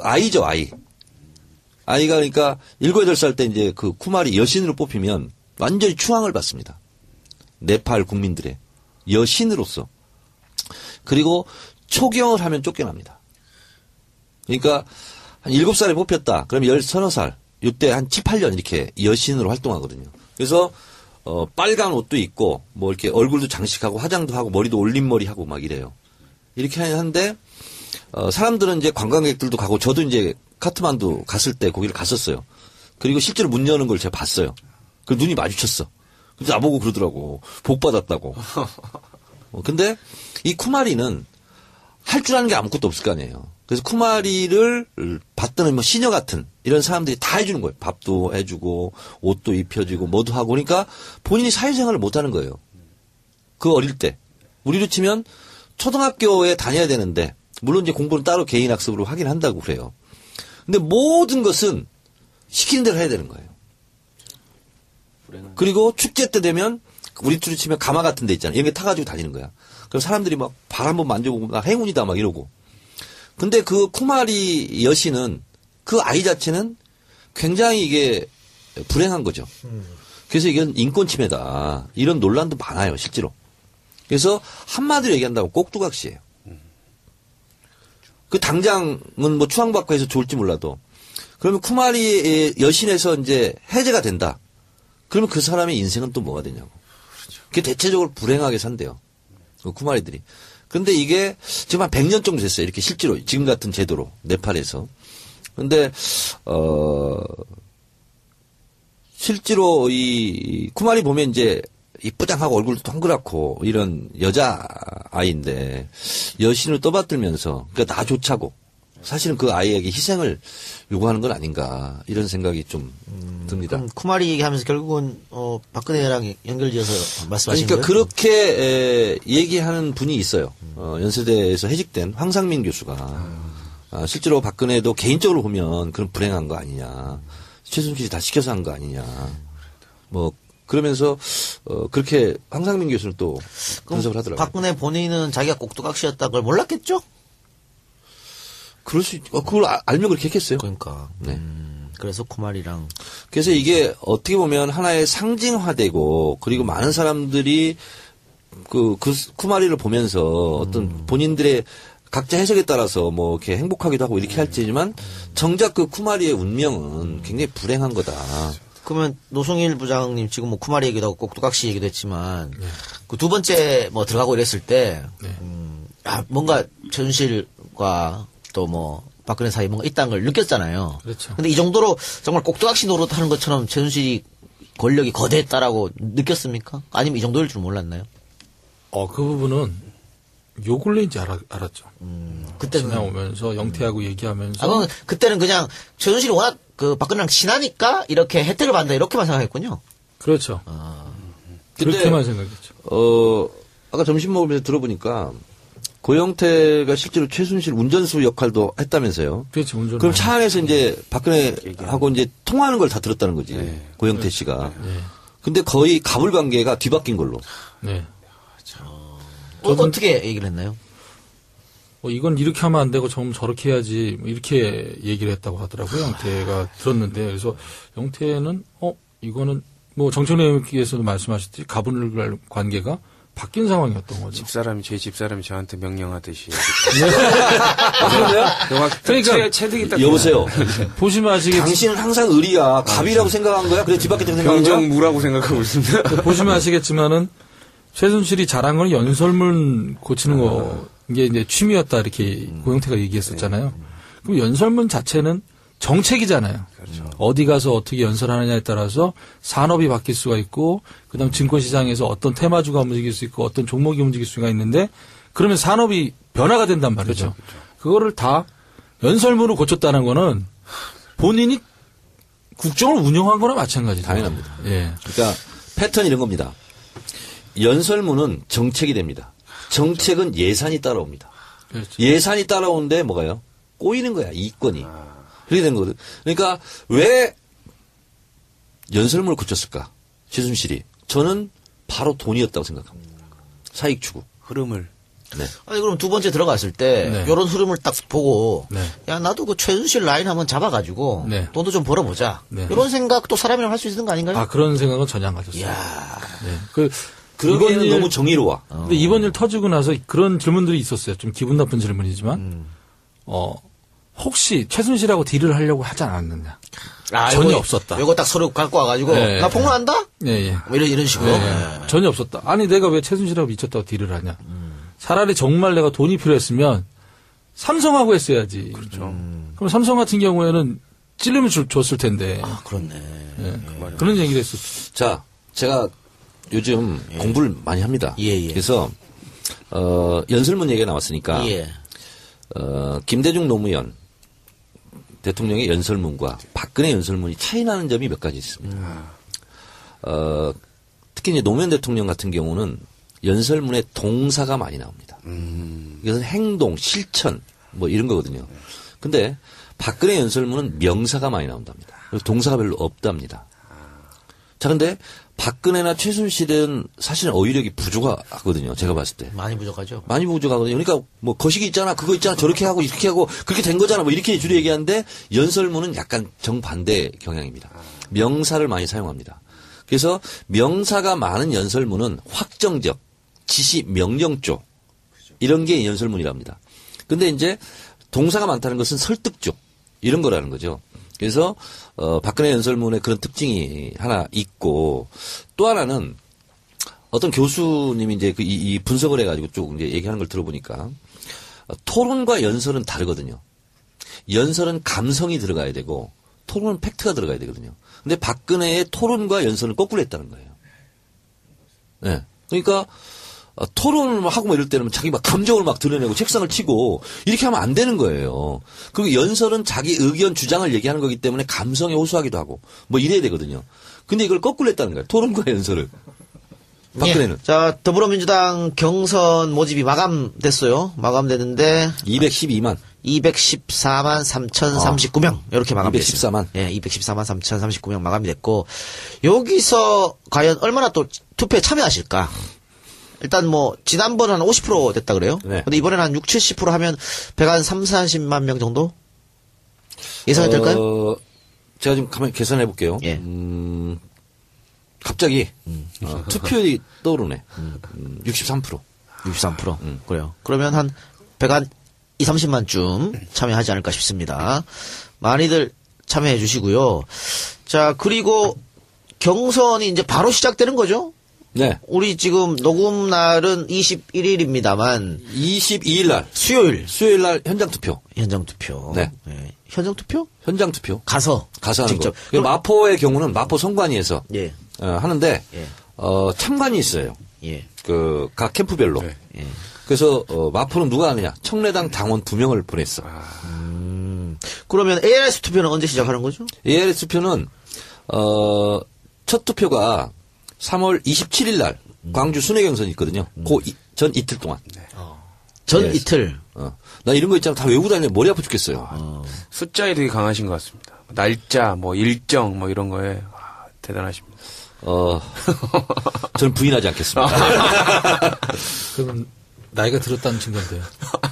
B: 아이죠, 아이. 아이가 그러니까 7, 8살 때 이제 그 쿠마리 여신으로 뽑히면 완전히 추앙을 받습니다. 네팔 국민들의 여신으로서. 그리고 초경을 하면 쫓겨납니다. 그러니까 한 7살에 뽑혔다. 그러면 13살. 이때 한 7, 8년 이렇게 여신으로 활동하거든요. 그래서 빨간 옷도 입고 뭐 이렇게 얼굴도 장식하고 화장도 하고 머리도 올림머리 하고 막 이래요. 이렇게 하는데 사람들은 이제 관광객들도 가고 저도 이제 카트만두 갔을 때 거기를 갔었어요. 그리고 실제로 문 여는 걸 제가 봤어요. 그 눈이 마주쳤어. 그래서 나보고 그러더라고. 복 받았다고. 근데 이 쿠마리는 할 줄 아는 게 아무것도 없을 거 아니에요. 그래서 쿠마리를 받던 뭐 시녀 같은 이런 사람들이 다 해주는 거예요. 밥도 해주고 옷도 입혀주고 뭐도 하고 그러니까 본인이 사회생활을 못하는 거예요. 그 어릴 때. 우리로 치면 초등학교에 다녀야 되는데 물론 이제 공부는 따로 개인 학습으로 하긴 한다고 그래요. 근데 모든 것은 시키는 대로 해야 되는 거예요. 그리고 축제 때 되면 우리 둘이 치면 가마 같은 데 있잖아요. 이런 게 타가지고 다니는 거야. 그럼 사람들이 막 발 한번 만져보고 나 행운이다 막 이러고. 근데 그 쿠마리 여신은 그 아이 자체는 굉장히 이게 불행한 거죠. 그래서 이건 인권 침해다. 이런 논란도 많아요, 실제로. 그래서 한마디로 얘기한다고 꼭두각시예요. 그 당장은 뭐 추앙받고 해서 좋을지 몰라도 그러면 쿠마리 여신에서 이제 해제가 된다. 그러면 그 사람의 인생은 또 뭐가 되냐고. 그게 대체적으로 불행하게 산대요. 그 쿠마리들이. 근데 이게 지금 한 100년 정도 됐어요. 이렇게 실제로 지금 같은 제도로 네팔에서. 근데 실제로 이 쿠마리 보면 이제 이쁘장하고 얼굴도 동그랗고 이런 여자 아이인데 여신을 떠받들면서 그러니까 나 좋자고 사실은 그 아이에게 희생을 요구하는 건 아닌가 이런 생각이 좀 듭니다.
A: 그럼 쿠마리 얘기하면서 결국은 박근혜랑 연결지어서 말씀하신
B: 그러니까
A: 거예요?
B: 그렇게 얘기하는 분이 있어요. 연세대에서 해직된 황상민 교수가 실제로 박근혜도 개인적으로 보면 그런 불행한 거 아니냐. 최순실이 다 시켜서 한 거 아니냐. 뭐 그러면서 그렇게 황상민 교수는 또 분석을 하더라고요.
A: 박근혜 본인은 자기가 꼭두각시였다 걸 몰랐겠죠?
B: 그럴 수 그걸 알면 그렇게 했겠어요.
A: 그러니까.
B: 네.
A: 그래서 쿠마리랑
B: 그래서 이게 어떻게 보면 하나의 상징화되고 그리고 많은 사람들이 그 쿠마리를 보면서 어떤 본인들의 각자 해석에 따라서 뭐 이렇게 행복하기도 하고 이렇게 할지지만 정작 그 쿠마리의 운명은 굉장히 불행한 거다.
A: 그러면 노승일 부장님 지금 뭐 쿠마리 얘기도 하고 꼭두각시 얘기도 했지만 그 두 번째 뭐 들어가고 이랬을 때 뭔가 최순실과 또 뭐 박근혜 사이 뭔가 있다는 걸 느꼈잖아요.
D: 그렇죠.
A: 근데 이 정도로 정말 꼭두각시 노릇하는 것처럼 최순실이 권력이 거대했다라고 느꼈습니까? 아니면 이 정도일 줄 몰랐나요?
D: 그 부분은 요 근래 이제 알았죠.
A: 그때는
D: 지나오면서 영태하고 얘기하면서.
A: 그건 그때는 그냥 최순실이 워낙 그 박근혜랑 친하니까 이렇게 혜택을 받는다 이렇게만 생각했군요.
D: 그렇죠.
B: 근데
D: 그렇게만 생각했죠.
B: 아까 점심 먹으면서 들어보니까 고영태가 실제로 최순실 운전수 역할도 했다면서요.
D: 그렇지, 운전.
B: 그럼 차 안에서 이제 박근혜하고 이제 통화하는 걸 다 들었다는 거지.
C: 네.
B: 고영태 씨가. 근데 거의 갑을 관계가 뒤바뀐 걸로.
D: 네.
A: 어떻게 얘기를 했나요?
D: 이건 이렇게 하면 안 되고 좀 저렇게 해야지 뭐 이렇게 얘기를 했다고 하더라고요. 영태가 들었는데 그래서 영태는 이거는 뭐 정청래 의원께서도 말씀하셨듯이 가분을 관계가 바뀐 상황이었던 거죠.
C: 집사람이 저희 집사람이 저한테 명령하듯이.
D: 그러니까
C: 체득이 딱
B: 여보세요.
D: 보시면 아시겠지만
B: 당신은 항상 의리야. 갑이라고 생각한 거야? 그래 뒤바뀌었다고 생각한 거야?
C: 병정무라고 생각하고 있습니다.
D: 보시면 아시겠지만은 최순실이 잘한 건 연설문 고치는 거 이게 이제 취미였다 이렇게 고영태가 얘기했었잖아요. 그럼 연설문 자체는 정책이잖아요.
C: 그렇죠.
D: 어디 가서 어떻게 연설하느냐에 따라서 산업이 바뀔 수가 있고 그다음 증권시장에서 어떤 테마주가 움직일 수 있고 어떤 종목이 움직일 수가 있는데 그러면 산업이 변화가 된단 말이죠.
C: 그렇죠.
D: 그거를 다 연설문으로 고쳤다는 거는 본인이 국정을 운영한 거나 마찬가지죠.
B: 당연합니다.
D: 예.
B: 그러니까 패턴 이런 겁니다. 연설문은 정책이 됩니다. 정책은 예산이 따라옵니다.
D: 그렇죠.
B: 예산이 따라오는데 뭐가요? 꼬이는 거야, 이권이. 그렇게 되는 거거든. 그러니까 왜 연설문을 고쳤을까? 최순실이. 저는 바로 돈이었다고 생각합니다. 사익 추구.
C: 흐름을.
B: 네.
A: 아니 그럼 두 번째 들어갔을 때
D: 네.
A: 이런 흐름을 딱 보고
D: 네.
A: 야 나도 그 최순실 라인 한번 잡아가지고
D: 네.
A: 돈도 좀 벌어보자.
D: 네.
A: 이런 생각도 사람이랑 할 수 있는 거 아닌가요?
D: 그런 생각은 전혀 안 가졌어요.
A: 이야.
D: 네.
B: 그러기에는 너무 정의로워.
D: 근데 이번 일 터지고 나서 그런 질문들이 있었어요. 좀 기분 나쁜 질문이지만, 혹시 최순실하고 딜을 하려고 하지 않았느냐. 전혀 없었다.
A: 이거 딱 서류 갖고 와가지고
D: 네.
A: 나 폭로한다?
D: 예, 예.
A: 뭐 이런 식으로.
D: 네.
A: 네.
D: 전혀 없었다. 아니, 내가 왜 최순실하고 미쳤다고 딜을 하냐. 차라리 정말 내가 돈이 필요했으면 삼성하고 했어야지.
C: 그렇죠.
D: 그럼 삼성 같은 경우에는 찔림을 줬을 텐데.
A: 아 그렇네.
D: 예. 그런 얘기를 했었죠.
B: 자, 제가 요즘 공부를 많이 합니다.
A: 예.
B: 그래서, 연설문 얘기가 나왔으니까,
A: 예.
B: 김대중 노무현 대통령의 연설문과 박근혜 연설문이 차이 나는 점이 몇 가지 있습니다. 특히 이제 노무현 대통령 같은 경우는 연설문에 동사가 많이 나옵니다. 이것은 행동, 실천, 뭐 이런 거거든요. 근데 박근혜 연설문은 명사가 많이 나온답니다. 그리고 동사가 별로 없답니다. 자, 근데 박근혜나 최순실은 사실은 어휘력이 부족하거든요. 제가 봤을 때.
A: 많이 부족하죠.
B: 많이 부족하거든요. 그러니까 뭐 거시기 있잖아, 그거 있잖아, 저렇게 하고 이렇게 하고 그렇게 된 거잖아, 뭐 이렇게 주로 얘기하는데 연설문은 약간 정반대 경향입니다. 명사를 많이 사용합니다. 그래서 명사가 많은 연설문은 확정적, 지시, 명령 쪽 이런 게 연설문이랍니다. 근데 이제 동사가 많다는 것은 설득 쪽 이런 거라는 거죠. 그래서 박근혜 연설문에 그런 특징이 하나 있고 또 하나는 어떤 교수님이 이제 이 분석을 해가지고 쭉 이제 얘기하는 걸 들어보니까 토론과 연설은 다르거든요. 연설은 감성이 들어가야 되고 토론은 팩트가 들어가야 되거든요. 근데 박근혜의 토론과 연설을 거꾸로 했다는 거예요. 네. 그러니까 토론을 하고 뭐 이럴 때는 자기 막 감정을 막 드러내고 책상을 치고 이렇게 하면 안 되는 거예요. 그리고 연설은 자기 의견 주장을 얘기하는 거기 때문에 감성에 호소하기도 하고 뭐 이래야 되거든요. 근데 이걸 거꾸로 했다는 거예요. 토론과 연설을. 박근혜는.
A: 예. 자, 더불어민주당 경선 모집이 마감됐어요. 마감됐는데
B: 212만
A: 3,039명 이렇게 마감됐습니다.
B: 214만.
A: 예, 214만 3,039명 마감이 됐고 여기서 과연 얼마나 또 투표에 참여하실까? 일단 뭐 지난번은 한 50% 됐다 그래요.
B: 네.
A: 근데 이번에는 한 60-70% 하면 130-40만 명 정도 예상이 될까요?
B: 제가 좀 가만히 계산해 볼게요.
A: 예.
B: 갑자기 투표율이 떠오르네. 63%.
A: 63%. 그래요. 그러면 한 120-30만쯤 참여하지 않을까 싶습니다. 많이들 참여해 주시고요. 자, 그리고 경선이 이제 바로 시작되는 거죠?
B: 네.
A: 우리 지금 녹음 날은 21일입니다만
B: 22일 날 수요일 날 현장 투표.
A: 현장 투표.
B: 네.
A: 예. 현장 투표?
B: 현장 투표.
A: 가서
B: 하는
A: 직접.
B: 거. 마포의 경우는 마포 선관위에서
A: 예.
B: 하는데
A: 예.
B: 참관이 있어요.
A: 예.
B: 그 각 캠프별로.
C: 네.
A: 예.
B: 그래서 마포는 누가 하느냐? 청래당 당원 2명을 보냈어.
A: 그러면 ARS 투표는 언제 시작하는 거죠?
B: ARS 투표는 첫 투표가 3월 27일 날 광주 순회 경선이 있거든요. 전 이틀 동안.
A: 전
B: 예.
A: 이틀.
B: 나 이런 거 있잖아. 다 외우고 다니면 머리 아파 죽겠어요.
C: 숫자에 되게 강하신 것 같습니다. 날짜, 뭐 일정, 뭐 이런 거에 대단하십니다.
B: 저는 부인하지 않겠습니다.
D: 그러면 나이가 들었다는 증거인데요.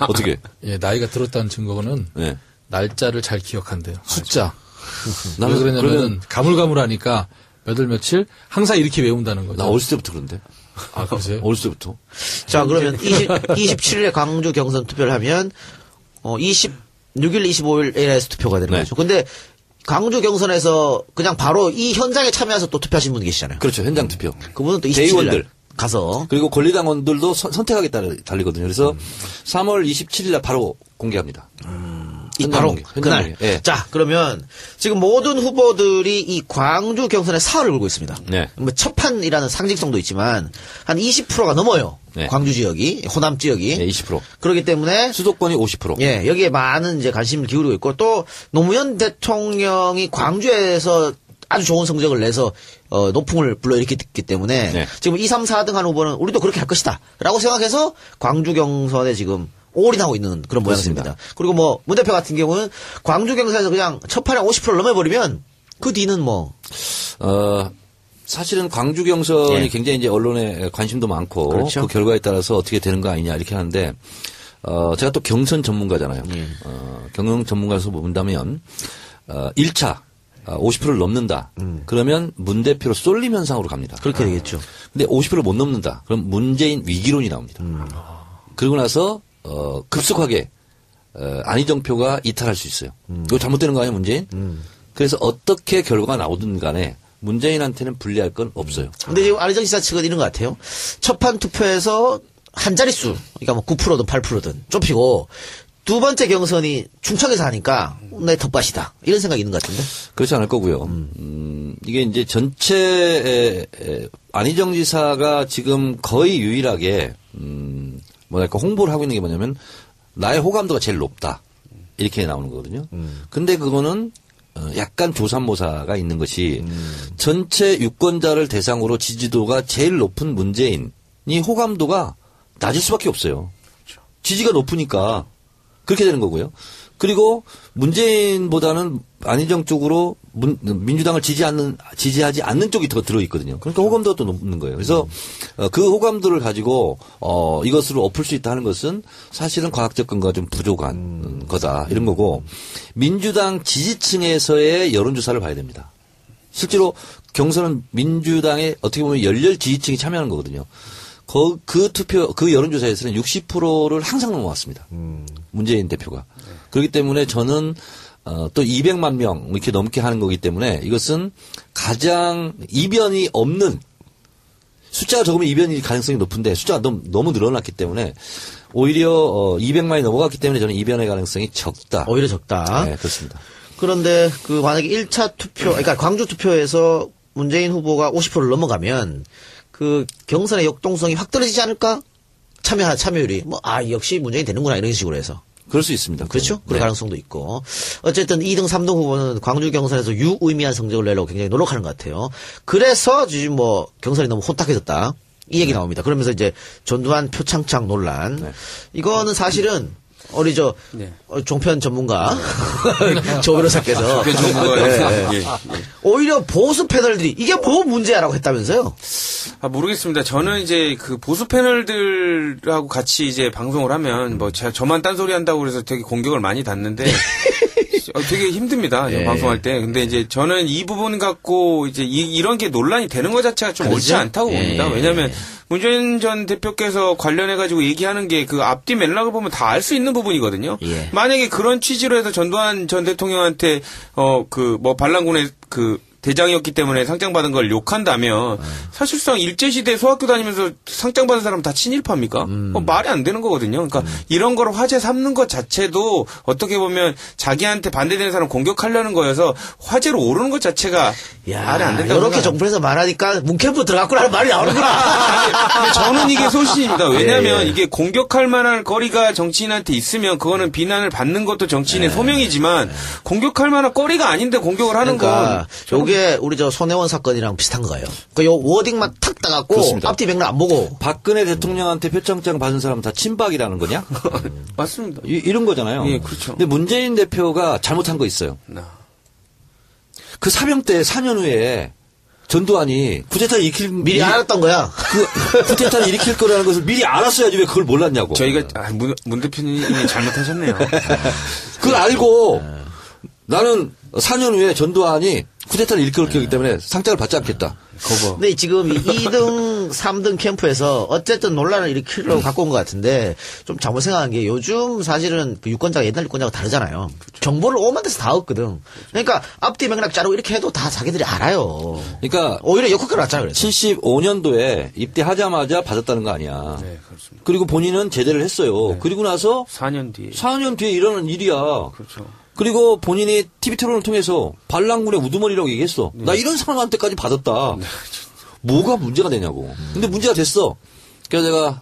B: 어떻게?
D: 예, 나이가 들었다는 증거는
B: 네.
D: 날짜를 잘 기억한대요. 숫자. 왜
B: 나는
D: 그러냐면은 가물가물하니까 몇 월 며칠 항상 이렇게 외운다는 거죠.
B: 나 어렸을 때부터 그런데.
D: 아, 그러세요?
B: 어렸을 때부터.
A: 자, 그러면 27일에 광주 경선 투표를 하면 26일, 25일 ARS 투표가 되는
B: 네.
A: 거죠. 근데 광주 경선에서 그냥 바로 이 현장에 참여해서 또 투표하신 분 계시잖아요.
B: 그렇죠. 현장 투표.
A: 그분은 또 27일
B: 대의원들.
A: 가서
B: 그리고 권리당원들도 선택하게 달리거든요. 그래서 3월 27일 날 바로 공개합니다.
A: 바로
B: 공개, 현장
A: 그날.
B: 공개. 예.
A: 자, 그러면 지금 모든 후보들이 이 광주 경선에 사활을 걸고 있습니다.
B: 네.
A: 뭐 첫판이라는 상징성도 있지만 한 20%가 넘어요.
B: 네.
A: 광주 지역이, 호남 지역이.
B: 네, 20%.
A: 그렇기 때문에
B: 수도권이 50%.
A: 예, 여기에 많은 이제 관심을 기울이고 있고 또 노무현 대통령이 광주에서 아주 좋은 성적을 내서 노풍을 불러일으켰기 때문에
B: 네.
A: 지금 2, 3, 4등 하는 후보는 우리도 그렇게 할 것이다 라고 생각해서 광주 경선에 지금 올인하고 있는 그런 모양새입니다. 그리고 뭐 문 대표 같은 경우는 광주 경선에서 그냥 첫 판에 50%를 넘어버리면 그 뒤는 뭐
B: 사실은 광주 경선이
A: 예.
B: 굉장히 이제 언론에 관심도 많고
A: 그렇죠.
B: 그 결과에 따라서 어떻게 되는 거 아니냐 이렇게 하는데 제가 또 경선 전문가잖아요.
A: 예.
B: 경영 전문가에서 본다면 1차 50%를 넘는다. 그러면 문 대표로 쏠림 현상으로 갑니다.
A: 그렇게 되겠죠.
B: 근데 50%를 못 넘는다. 그럼 문재인 위기론이 나옵니다. 그러고 나서 급속하게 안희정 표가 이탈할 수 있어요. 이거 잘못되는 거 아니에요, 문재인? 그래서 어떻게 결과가 나오든 간에 문재인한테는 불리할 건 없어요.
A: 근데 지금 안희정 지사 측은 이런 것 같아요. 첫판 투표에서 한 자릿수, 그러니까 뭐 9%든 8%든 좁히고 두 번째 경선이 충청에서 하니까 내 텃밭이다. 이런 생각이 있는 것 같은데.
B: 그렇지 않을 거고요. 이게 이제 전체 안희정 지사가 지금 거의 유일하게 뭐랄까 홍보를 하고 있는 게 뭐냐면 나의 호감도가 제일 높다. 이렇게 나오는 거거든요. 근데 그거는 약간 조삼모사가 있는 것이 전체 유권자를 대상으로 지지도가 제일 높은 문재인이 호감도가 낮을 수밖에 없어요. 지지가 높으니까 그렇게 되는 거고요. 그리고 문재인보다는 안희정 쪽으로 민주당을 지지하지 않는 쪽이 더 들어있거든요. 그러니까 호감도가 또 높는 거예요. 그래서 그 호감도를 가지고 이것으로 엎을 수 있다 하는 것은 사실은 과학적 근거가 좀 부족한 거다 이런 거고 민주당 지지층에서의 여론조사를 봐야 됩니다. 실제로 경선은 민주당의 어떻게 보면 열렬 지지층이 참여하는 거거든요. 그 여론조사에서는 60%를 항상 넘어왔습니다. 문재인 대표가. 그렇기 때문에 저는 또 200만 명 이렇게 넘게 하는 거기 때문에 이것은 가장 이변이 없는 숫자가 적으면 이변일 가능성이 높은데 숫자가 너무 늘어났기 때문에 오히려 200만이 넘어갔기 때문에 저는 이변의 가능성이 적다.
A: 오히려 적다.
B: 네, 그렇습니다.
A: 그런데 그 만약에 1차 투표, 그러니까 광주 투표에서 문재인 후보가 50%를 넘어가면 그 경선의 역동성이 확 떨어지지 않을까? 참여율이 역시 문재인 되는구나 이런 식으로 해서.
B: 그럴 수 있습니다.
A: 그렇죠? 그럴
B: 네.
A: 가능성도 있고. 어쨌든 2등, 3등 후보는 광주 경선에서 유의미한 성적을 내려고 굉장히 노력하는 것 같아요. 그래서 지금 경선이 너무 혼탁해졌다. 이 얘기 나옵니다. 그러면서 이제 전두환 표창장 논란.
B: 네.
A: 이거는 사실은 우리
C: 네.
A: 종편 전문가 조 변호사께서
C: 종편 전문가. 예.
A: 오히려 보수 패널들이 이게 뭐 문제야라고 했다면서요?
C: 모르겠습니다. 저는 이제 그 보수 패널들하고 같이 이제 방송을 하면 저만 딴소리 한다고 그래서 되게 공격을 많이 받는데 되게 힘듭니다.
A: 네.
C: 방송할 때. 근데 이제 저는 이 부분 갖고 이제 이런 게 논란이 되는 것 자체가 좀 옳지 않다고 봅니다. 왜냐하면 문재인 전 대표께서 관련해가지고 얘기하는 게 그 앞뒤 맥락을 보면 다 알 수 있는 부분이거든요. 만약에 그런 취지로 해서 전두환 전 대통령한테 반란군의 대장이었기 때문에 상장 받은 걸 욕한다면 사실상 일제시대 소학교 다니면서 상장 받은 사람 다 친일파입니까? 말이 안 되는 거거든요. 그러니까 이런 걸 화제 삼는 것 자체도 어떻게 보면 자기한테 반대되는 사람 공격하려는 거여서 화제로 오르는 것 자체가 말이 안 된다고
A: 이렇게 정부에서 말하니까 문캠프 들어갔구나는 말이 나오는구나.
C: 근데 저는 이게 소신입니다. 왜냐하면 이게 공격할 만한 거리가 정치인한테 있으면 그거는 비난을 받는 것도 정치인의 소명이지만 공격할 만한 거리가 아닌데 공격을 하는 건
A: 이게 우리 손혜원 사건이랑 비슷한 거예요. 요 워딩만 탁 따갖고
B: 그렇습니다.
A: 앞뒤 맥락 안 보고.
B: 박근혜 대통령한테 표창장 받은 사람 다 친박이라는 거냐?
C: 맞습니다.
B: 이런 거잖아요.
C: 예, 그렇죠.
B: 근데 문재인 대표가 잘못한 거 있어요. 그 사병 때 4년 후에 전두환이 쿠데타를
A: 미리 알았던 거야.
B: 그 쿠데타를 일으킬 거라는 것을 미리 알았어야지 왜 그걸 몰랐냐고.
C: 저희가 문 대표님이 잘못하셨네요.
B: 그걸 알고 나는 4년 후에 전두환이 쿠데타를 일으킬 거기 때문에 상장을 받지 않겠다.
A: 근데 지금 2등, 3등 캠프에서 어쨌든 논란을 일으키려고 갖고 온 것 같은데 좀 잘못 생각한 게 요즘 사실은 그 유권자가 옛날 유권자가 다르잖아요. 정보를 오만 데서 다 얻거든. 그러니까 앞뒤 맥락 자르고 이렇게 해도 다 자기들이 알아요.
B: 그러니까
A: 오히려 역효과가 났잖아요. 그래서.
B: 75년도에 입대하자마자 받았다는 거 아니야.
C: 네, 그렇습니다.
B: 그리고 본인은 제대를 했어요. 그리고 나서
C: 4년 뒤에.
B: 4년 뒤에 일어난 일이야.
C: 그렇죠.
B: 그리고 본인이 TV 토론을 통해서 반란군의 우두머리라고 얘기했어. 나 이런 사람한테까지 받았다. 뭐가 문제가 되냐고. 근데 문제가 됐어. 그래서 제가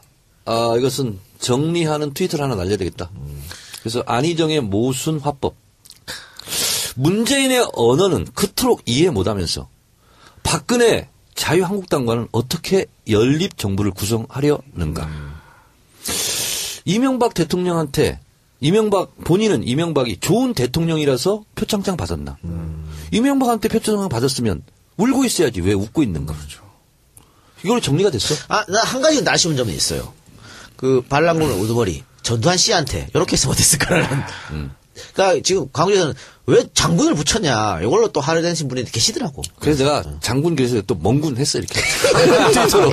B: 이것은 정리하는 트위터를 하나 날려야 되겠다. 그래서 안희정의 모순 화법. 문재인의 언어는 그토록 이해 못하면서 박근혜 자유한국당과는 어떻게 연립 정부를 구성하려는가. 이명박 대통령한테 본인은 이명박이 좋은 대통령이라서 표창장 받았나. 이명박한테 표창장 받았으면 울고 있어야지 왜 웃고 있는가. 그렇죠. 이걸로 정리가 됐어.
A: 나 한 가지 아쉬운 점이 있어요. 그 반란군 우두머리 전두환 씨한테 이렇게 했으면 어땠을까라는. 그러니까 지금 광주에서는 왜 장군을 붙였냐 이걸로 또 화를 내신 분이 계시더라고.
B: 그래서 내가 장군 그래서 또 멍군 했어 이렇게. 트위터로.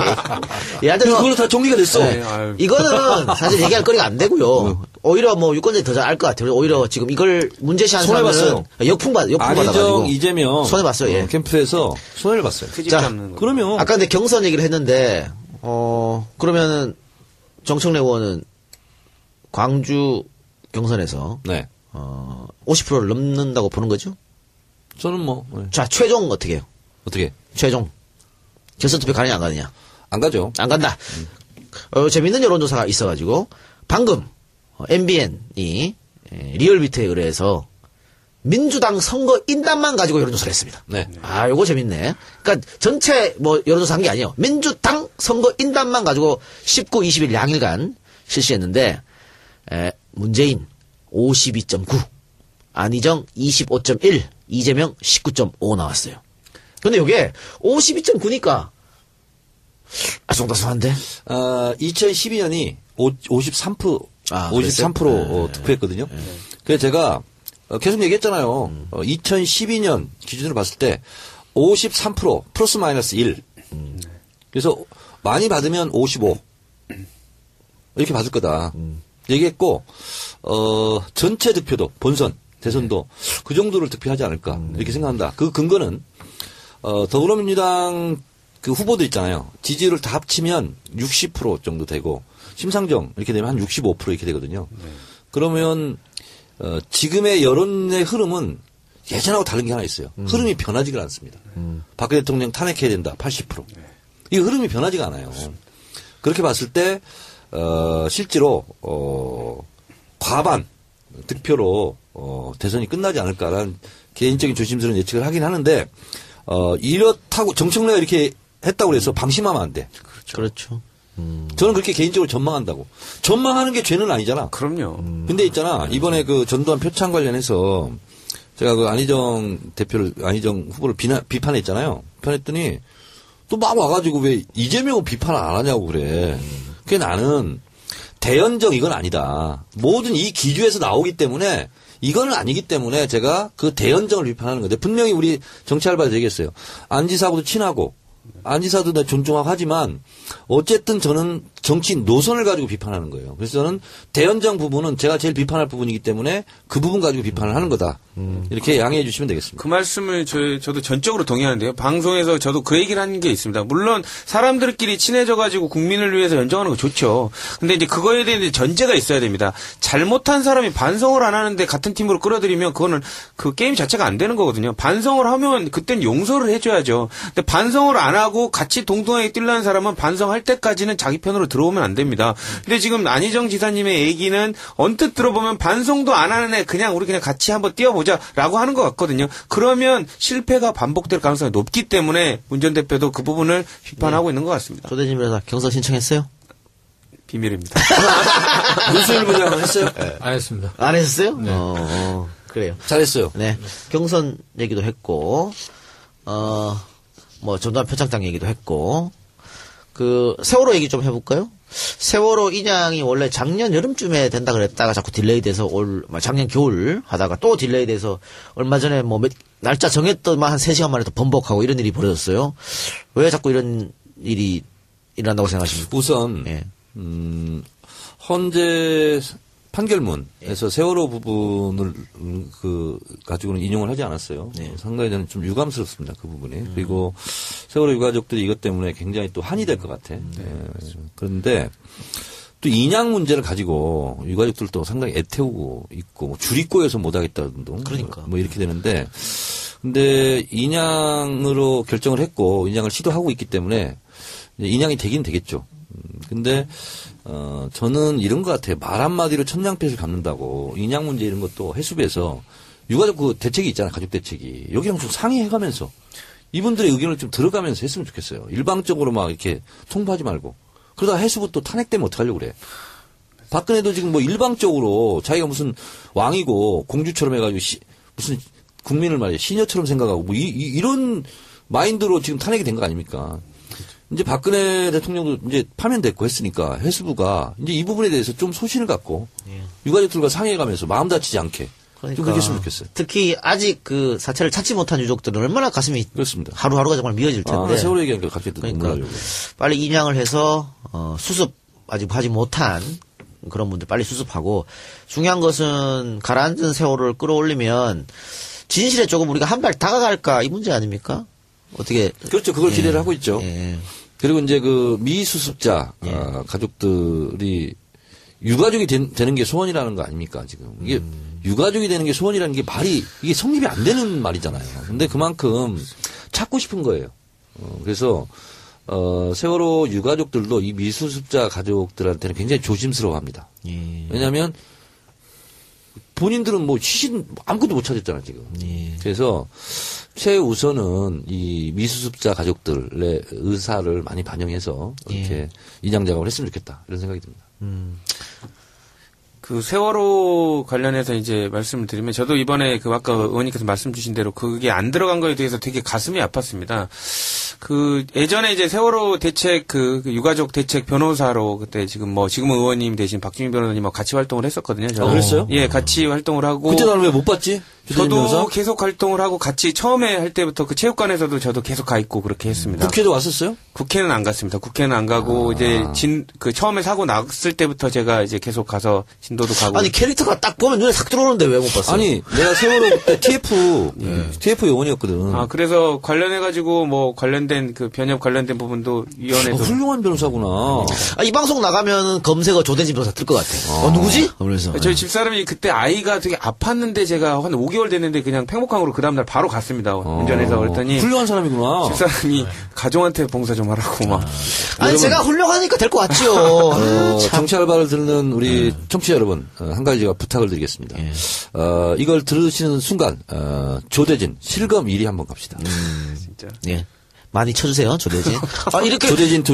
B: 그걸로 다 정리가 됐어.
A: 네. 이거는 사실 얘기할 거리가 안 되고요. 오히려 유권자들이 더 잘 알 것 같아요. 오히려 지금 이걸 문제시하는 사람은 역풍 받아가지고.
B: 안희정, 이재명
A: 손해봤어요. 예.
B: 캠프에서 손해를 봤어요.
A: 자,
B: 그러면
A: 아까 근데 경선 얘기를 했는데 그러면은 정청래 의원은 광주 경선에서
B: 네.
A: 50%를 넘는다고 보는 거죠?
B: 저는 네.
A: 자, 최종 어떻게 해요?
B: 어떻게?
A: 최종. 결선 투표 가느냐 안 가느냐?
B: 안 가죠.
A: 안 간다. 재밌는 여론조사가 있어가지고 방금 MBN이 리얼비트에 의뢰해서 민주당 선거 인단만 가지고 여론조사를 했습니다.
B: 네.
A: 요거 재밌네. 그러니까 전체 여론조사 한 게 아니에요. 민주당 선거 인단만 가지고 19, 20일 양일간 실시했는데 문재인 52.9, 안희정 25.1, 이재명 19.5 나왔어요. 근데 이게 52.9니까 아송다송한데?
B: 2012년이 53% 투표했거든요. 그래서 제가 계속 얘기했잖아요. 2012년 기준으로 봤을 때 53% 플러스 마이너스 1. 그래서 많이 받으면 55 이렇게 받을 거다. 얘기했고 전체 득표도 본선 대선도 그 정도를 득표하지 않을까 이렇게 생각한다. 그 근거는 더불어민주당 그 후보들 있잖아요. 지지율을 다 합치면 60% 정도 되고 심상정 이렇게 되면 한 65% 이렇게 되거든요. 그러면 지금의 여론의 흐름은 예전하고 다른 게 하나 있어요. 흐름이 변하지가 않습니다. 박 대통령 탄핵해야 된다. 80%. 이 흐름이 변하지가 않아요. 그렇게 봤을 때 실제로 과반 득표로 대선이 끝나지 않을까라는 개인적인 조심스러운 예측을 하긴 하는데 이렇다고 정청래가 이렇게 했다고 해서 방심하면 안 돼.
A: 그렇죠.
B: 저는 그렇게 개인적으로 전망한다고. 전망하는 게 죄는 아니잖아.
C: 그럼요.
B: 근데 있잖아. 이번에 그 전두환 표창 관련해서 제가 그 안희정 후보를 비판했잖아요. 비판했더니 또 막 와가지고 왜 이재명은 비판을 안 하냐고 그래. 그게 나는 대연정 이건 아니다. 모든 이 기주에서 나오기 때문에 이거는 아니기 때문에 제가 그 대연정을 비판하는 건데 분명히 우리 정치 알바에서 얘기했어요. 안지사하고도 친하고 안지사도 나 존중하고 하지만 어쨌든 저는 정치인 노선을 가지고 비판하는 거예요. 그래서 저는 대연정 부분은 제가 제일 비판할 부분이기 때문에 그 부분 가지고 비판을 하는 거다. 이렇게 양해해 주시면 되겠습니다.
C: 그 말씀을 저도 전적으로 동의하는데요. 방송에서 저도 그 얘기를 한 게 있습니다. 물론 사람들끼리 친해져가지고 국민을 위해서 연정하는 거 좋죠. 근데 이제 그거에 대한 이제 전제가 있어야 됩니다. 잘못한 사람이 반성을 안 하는데 같은 팀으로 끌어들이면 그거는 그 게임 자체가 안 되는 거거든요. 반성을 하면 그땐 용서를 해줘야죠. 근데 반성을 안 하고 같이 동등하게 뛰려는 사람은 반성할 때까지는 자기 편으로 들어오면 안 됩니다. 근데 지금 안희정 지사님의 얘기는 언뜻 들어보면 반성도 안 하는 애 그냥 우리 그냥 같이 한번 뛰어보자라고 하는 것 같거든요. 그러면 실패가 반복될 가능성이 높기 때문에 문 전 대표도 그 부분을 비판하고 있는 것 같습니다.
A: 조대진입니다. 경선 신청했어요?
C: 비밀입니다.
B: 윤수일 부장은 했어요?
D: 안 했습니다.
A: 안 했었어요?
D: 네.
A: 그래요.
B: 잘했어요.
A: 네. 경선 얘기도 했고, 뭐, 전두환 표창장 얘기도 했고, 세월호 얘기 좀 해볼까요? 세월호 인양이 원래 작년 여름쯤에 된다 그랬다가 자꾸 딜레이 돼서 작년 겨울 하다가 또 딜레이 돼서 얼마 전에 뭐 날짜 정했더만 한 3시간 만에 또 번복하고 이런 일이 벌어졌어요. 왜 자꾸 이런 일이 일어난다고 생각하십니까?
B: 우선,
A: 예.
B: 헌재 판결문에서 세월호 부분을 가지고는 인용을 하지 않았어요. 상당히 저는 좀 유감스럽습니다. 그 부분이. 그리고 세월호 유가족들이 이것 때문에 굉장히 또 한이 될 것 같아. 그런데 또 인양 문제를 가지고 유가족들도 상당히 애태우고 있고 뭐 줄이 꼬여서 못하겠다는 등.
A: 그러니까.
B: 뭐 이렇게 되는데 근데 인양으로 결정을 했고 인양을 시도하고 있기 때문에 인양이 되긴 되겠죠. 근데 저는 이런 것 같아요. 말 한마디로 천냥빚을 갚는다고 인양 문제 이런 것도 해수부에서 유가족 그 대책이 있잖아요. 가족 대책이 여기랑 좀 상의해가면서 이분들의 의견을 좀 들어가면서 했으면 좋겠어요. 일방적으로 막 이렇게 통보하지 말고 그러다 해수부 또 탄핵되면 어떡하려고 그래. 박근혜도 지금 뭐 일방적으로 자기가 무슨 왕이고 공주처럼 해가지고 무슨 국민을 말이야 시녀처럼 생각하고 뭐 이런 마인드로 지금 탄핵이 된 거 아닙니까? 이제 박근혜 대통령도 이제 파면됐고 했으니까 해수부가 이제 이 부분에 대해서 좀 소신을 갖고 유가족들과 상의해가면서 마음 다치지 않게 좀 그렇게 했으면 좋겠어요.
A: 특히 아직 그 사체를 찾지 못한 유족들은 얼마나 가슴이
B: 그렇습니다.
A: 하루하루가 정말 미어질 텐데.
B: 세월호 얘기하니까 갑자기 또 눈물 나려고.
A: 빨리 인양을 해서 수습 아직 하지 못한 그런 분들 빨리 수습하고 중요한 것은 가라앉은 세월호를 끌어올리면 진실에 조금 우리가 한 발 다가갈까 이 문제 아닙니까? 어떻게
B: 그렇죠. 그걸 기대를 하고 있죠.
A: 예.
B: 그리고 이제 그 미수습자 가족들이 유가족이 되는 게 소원이라는 거 아닙니까 지금 이게 유가족이 되는 게 소원이라는 게 말이 이게 성립이 안 되는 말이잖아요. 근데 그만큼 찾고 싶은 거예요. 그래서 세월호 유가족들도 이 미수습자 가족들한테는 굉장히 조심스러워합니다.
A: 예.
B: 왜냐하면 본인들은 뭐 시신 아무것도 못 찾았잖아 지금.
A: 예.
B: 그래서 최우선은 이 미수습자 가족들의 의사를 많이 반영해서 이렇게 인양 작업을 했으면 좋겠다 이런 생각이 듭니다.
C: 그 세월호 관련해서 이제 말씀을 드리면 저도 이번에 그 아까 의원님께서 말씀 주신 대로 그게 안 들어간 거에 대해서 되게 가슴이 아팠습니다. 그 예전에 이제 세월호 대책 그 유가족 대책 변호사로 그때 지금은 의원님 대신 박주민 변호사님하고 같이 활동을 했었거든요. 저는.
B: 그랬어요?
C: 예, 같이 활동을 하고.
B: 그때 나는 왜 못 봤지?
C: 저도 계속 활동을 하고 같이 처음에 할 때부터 그 체육관에서도 저도 계속 가 있고 그렇게 했습니다.
B: 국회도 왔었어요?
C: 국회는 안 갔습니다. 국회는 안 가고 이제 그 처음에 사고 났을 때부터 제가 이제 계속 가서 진도도 가고.
A: 아니 캐릭터가 딱 보면 눈에 싹 들어오는데 왜 못 봤어요?
B: 아니 내가 세월호 때 TF 요원이었거든.
C: 그래서 관련해가지고 관련된 관련된 그 변협 관련된 부분도 위원회도
B: 훌륭한 변호사구나.
A: 이 방송 나가면 검색어 조대진 변호사 뜰 것 같아. 누구지? 그러면서.
C: 저희 집사람이 그때 아이가 되게 아팠는데 제가 한 5개월 됐는데 그냥 팽목항으로 그 다음날 바로 갔습니다. 운전해서 그랬더니
B: 훌륭한 사람이구나.
C: 집사람이 가정한테 봉사 좀 하라고 막.
A: 아니, 제가 훌륭하니까 될 것 같지요.
B: 정치 알바를 듣는 우리 청취자 여러분, 한 가지 제가 부탁을 드리겠습니다. 이걸 들으시는 순간, 조대진, 실검 1위 한번 갑시다.
C: 진짜.
A: 예. 많이 쳐주세요, 조대진. 이렇게.
B: 조대진.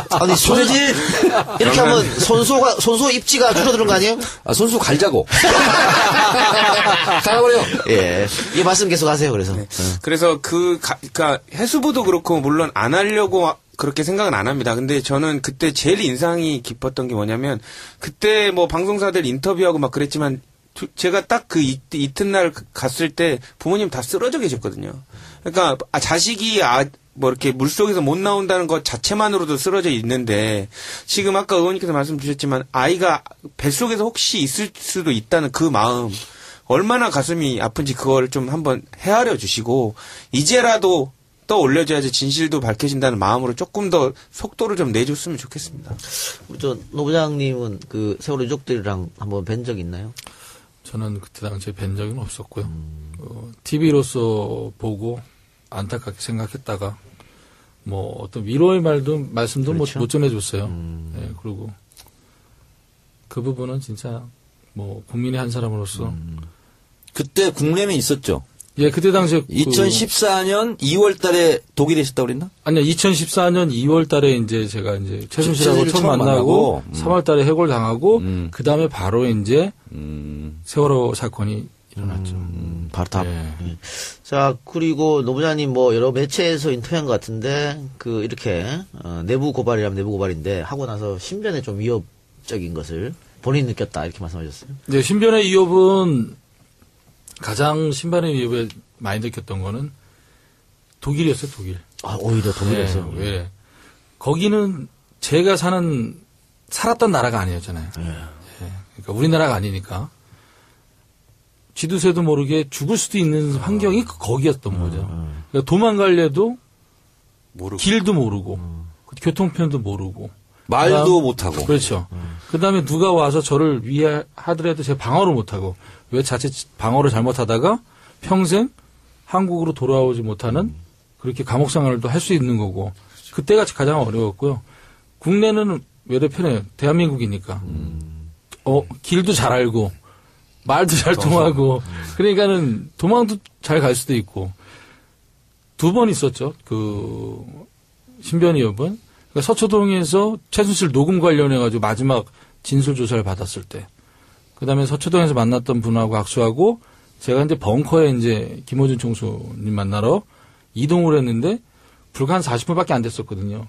A: 아니, 조대진! 이렇게 하면 손수 입지가 줄어드는 거 아니에요?
B: 손수 갈자고. 갈아버려.
A: 예. 이 말씀 계속 하세요, 그래서.
C: 네. 그래서 그러니까 해수부도 그렇고 물론 안 하려고 그렇게 생각은 안 합니다. 근데 저는 그때 제일 인상이 깊었던 게 뭐냐면 그때 뭐 방송사들 인터뷰하고 막 그랬지만 제가 딱 그 이튿날 갔을 때 부모님 다 쓰러져 계셨거든요. 그러니까 자식이 뭐 이렇게 물속에서 못 나온다는 것 자체만으로도 쓰러져 있는데 지금 아까 의원님께서 말씀 주셨지만 아이가 뱃속에서 혹시 있을 수도 있다는 그 마음 얼마나 가슴이 아픈지 그걸 좀 한번 헤아려 주시고 이제라도 떠올려줘야지 진실도 밝혀진다는 마음으로 조금 더 속도를 좀 내줬으면 좋겠습니다.
A: 노 부장님은 그 세월호 유족들이랑 한번 뵌 적 있나요?
D: 저는 그때 당시에 뵌 적은 없었고요. TV로서 보고 안타깝게 생각했다가 뭐 어떤 위로의 말씀도
A: 그렇죠?
D: 못 전해줬어요. 네, 그리고 그 부분은 진짜 뭐 국민의 한 사람으로서
B: 그때 국내에 있었죠.
D: 예, 그때 당시에
B: 2014년 2월 달에 독일에 있었다고 그랬나?
D: 아니요, 2014년 2월 달에 이제 제가 이제 최순실하고 처음 만나고 3월 달에 해고를 당하고 그 다음에 바로 이제 세월호 사건이 일어났죠.
A: 바로 답.
D: 예.
A: 자, 그리고 노 부장님 뭐 여러 매체에서 인터뷰한 것 같은데 이렇게 내부 고발이라면 내부 고발인데 하고 나서 신변에 좀 위협적인 것을 본인이 느꼈다 이렇게 말씀하셨어요.
D: 네, 신변의 위협은 가장 신변의 위협에 많이 느꼈던 거는 독일이었어요, 독일.
A: 오히려 독일에서.
D: 네, 왜? 거기는 제가 살았던 나라가 아니었잖아요. 그러니까 우리나라가 아니니까. 쥐두새도 모르게 죽을 수도 있는 환경이 거기였던 거죠. 그러니까 도망가려도 길도 모르고, 교통편도 모르고.
B: 말도 못하고.
D: 그렇죠. 그 다음에 누가 와서 저를 위하더라도 제가 방어를 못하고, 왜 자칫 방어를 잘못하다가 평생 한국으로 돌아오지 못하는 그렇게 감옥 생활도 할 수 있는 거고, 그때가 가장 어려웠고요. 국내는 외려 편해요. 대한민국이니까. 길도 잘 알고, 말도 잘 통하고, 그러니까는 도망도 잘 갈 수도 있고, 2번 있었죠. 그, 신변위협은. 그러니까 서초동에서 최순실 녹음 관련해가지고 마지막 진술조사를 받았을 때, 그 다음에 서초동에서 만났던 분하고 악수하고, 제가 이제 벙커에 이제 김호준 총수님 만나러 이동을 했는데, 불과 한 40분밖에 안 됐었거든요.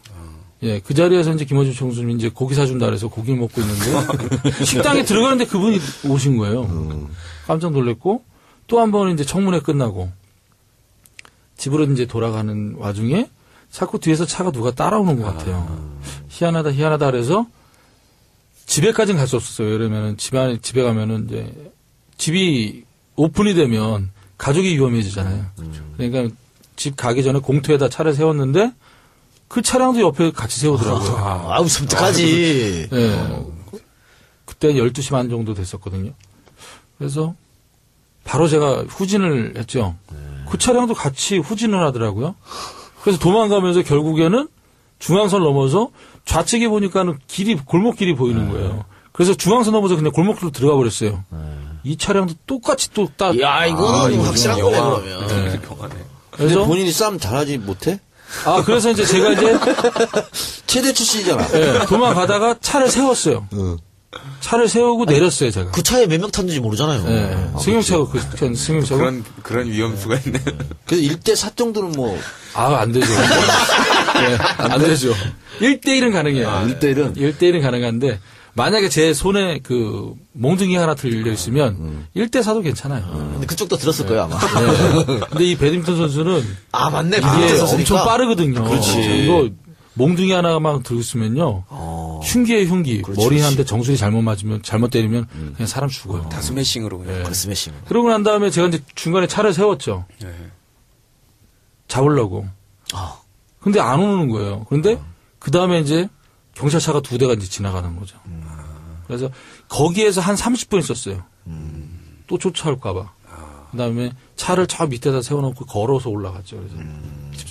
D: 예, 그 자리에서 이제 김호준 총수님이 이제 고기 사준다 그래서 고기를 먹고 있는데, 식당에 들어가는데 그분이 오신 거예요. 깜짝 놀랐고, 또 한 번은 이제 청문회 끝나고, 집으로 이제 돌아가는 와중에, 자꾸 뒤에서 차가 누가 따라오는 것 같아요. 희한하다 그래서, 집에까지는 갈 수 없었어요. 왜냐면은 집에 가면은 이제, 집이 오픈이 되면 가족이 위험해지잖아요. 그러니까 집 가기 전에 공터에다 차를 세웠는데, 그 차량도 옆에 같이 세우더라고요.
A: 섬뜩하지.
D: 네. 그때 12시 반 정도 됐었거든요. 그래서 바로 제가 후진을 했죠. 그 차량도 같이 후진을 하더라고요. 그래서 도망가면서 결국에는 중앙선 넘어서 좌측에 보니까는 골목길이 보이는 거예요. 그래서 중앙선 넘어서 그냥 골목길로 들어가 버렸어요. 이 차량도 똑같이
A: 야, 이거는 확실한 거네, 그러면.
C: 네.
B: 그래서 본인이 싸움 잘하지 못해?
D: 그래서 이제 제가 이제
B: 최대 출신이잖아.
D: 네, 도망가다가 차를 세웠어요. 차를 세우고 내렸어요, 제가.
A: 그 차에 몇 명 탔는지 모르잖아요.
D: 네. 승용차고 승용차고.
C: 그런 위험수가 있네.
B: 그래서 1대4 정도는 뭐.
D: 안 되죠. 네, 안 되죠. 1대1은 가능해요.
B: 1대1은?
D: 1대1은 가능한데, 만약에 제 손에 그 몽둥이 하나 들려 있으면 1대4도 괜찮아요.
A: 근데 그쪽도 들었을 거예요, 아마.
D: 네. 근데 이 배드민턴 선수는
A: 맞네.
D: 이게 엄청 빠르거든요.
B: 그렇지.
D: 이거 몽둥이 하나만 들고 있으면요. 흉기에 흉기. 머리 한 대 정수리 잘못 때리면 그냥 사람 죽어요.
C: 다 스매싱으로 그냥.
A: 스매싱.
D: 그러고 난 다음에 제가 이제 중간에 차를 세웠죠.
C: 네.
D: 잡으려고. 근데 안 오는 거예요. 그런데 그 다음에 이제 경찰차가 2대가 이제 지나가는 거죠. 그래서 거기에서 한 30분 있었어요. 또 쫓아올까봐. 그 다음에 차를 저 밑에다 세워놓고 걸어서 올라갔죠. 그래서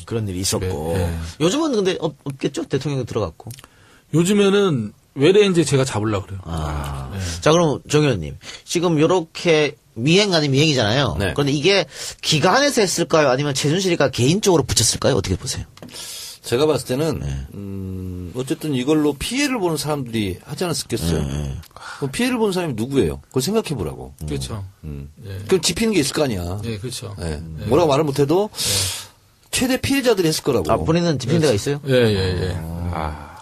A: 그런 일이 있었고.
D: 네.
A: 요즘은 근데 없겠죠? 대통령도 들어갔고.
D: 요즘에는 외래 이제 제가 잡으려고 그래요.
A: 네. 자, 그럼 정 의원님. 지금 요렇게 미행 아닌 미행이잖아요.
B: 네.
A: 그런데 이게 기관에서 했을까요? 아니면 최순실이가 개인적으로 붙였을까요? 어떻게 보세요?
B: 제가 봤을 때는 어쨌든 이걸로 피해를 보는 사람들이 하지 않았겠어요. 그럼 피해를 보는 사람이 누구예요? 그걸 생각해 보라고.
D: 그렇죠.
B: 그럼 짚히는 게 있을 거 아니야.
D: 네, 그렇죠.
B: 뭐라고 말을 못해도 최대 피해자들이 했을 거라고.
A: 아, 본인은 짚힌 데가 있어요?
D: 예.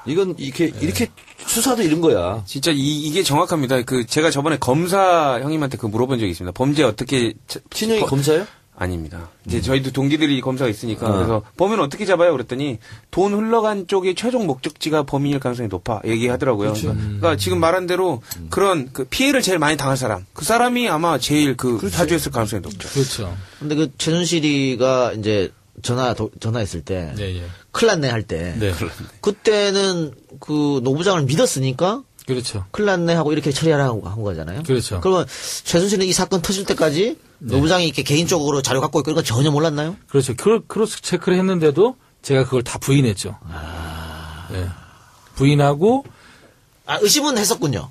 B: 이건 이렇게 수사도 이런 거야.
C: 진짜 이게 정확합니다. 제가 저번에 검사 형님한테 물어본 적이 있습니다. 범죄 어떻게
B: 친형이 검사예요?
C: 아닙니다. 이제 저희도 동기들이 검사가 있으니까 그래서 범인을 어떻게 잡아요? 그랬더니 돈 흘러간 쪽이 최종 목적지가 범인일 가능성이 높아 얘기하더라고요. 그러니까 지금 말한 대로 그런 피해를 제일 많이 당할 사람, 그 사람이 아마 제일 사주했을 가능성이 높죠.
D: 그렇죠.
A: 근데 최순실이가 이제 전화했을 때 큰일 났네 할 때
D: 네.
A: 그때는 노부장을 믿었으니까
D: 그렇죠.
A: 큰일 났네 하고 이렇게 처리하라고 한 거잖아요.
D: 그렇죠.
A: 그러면 최순실은 이 사건 터질 때까지 노부장이 이렇게 개인적으로 자료 갖고 있고 이런 거 전혀 몰랐나요?
D: 그렇죠. 크로스 체크를 했는데도 제가 그걸 다 부인했죠. 네. 부인하고
A: 의심은 했었군요.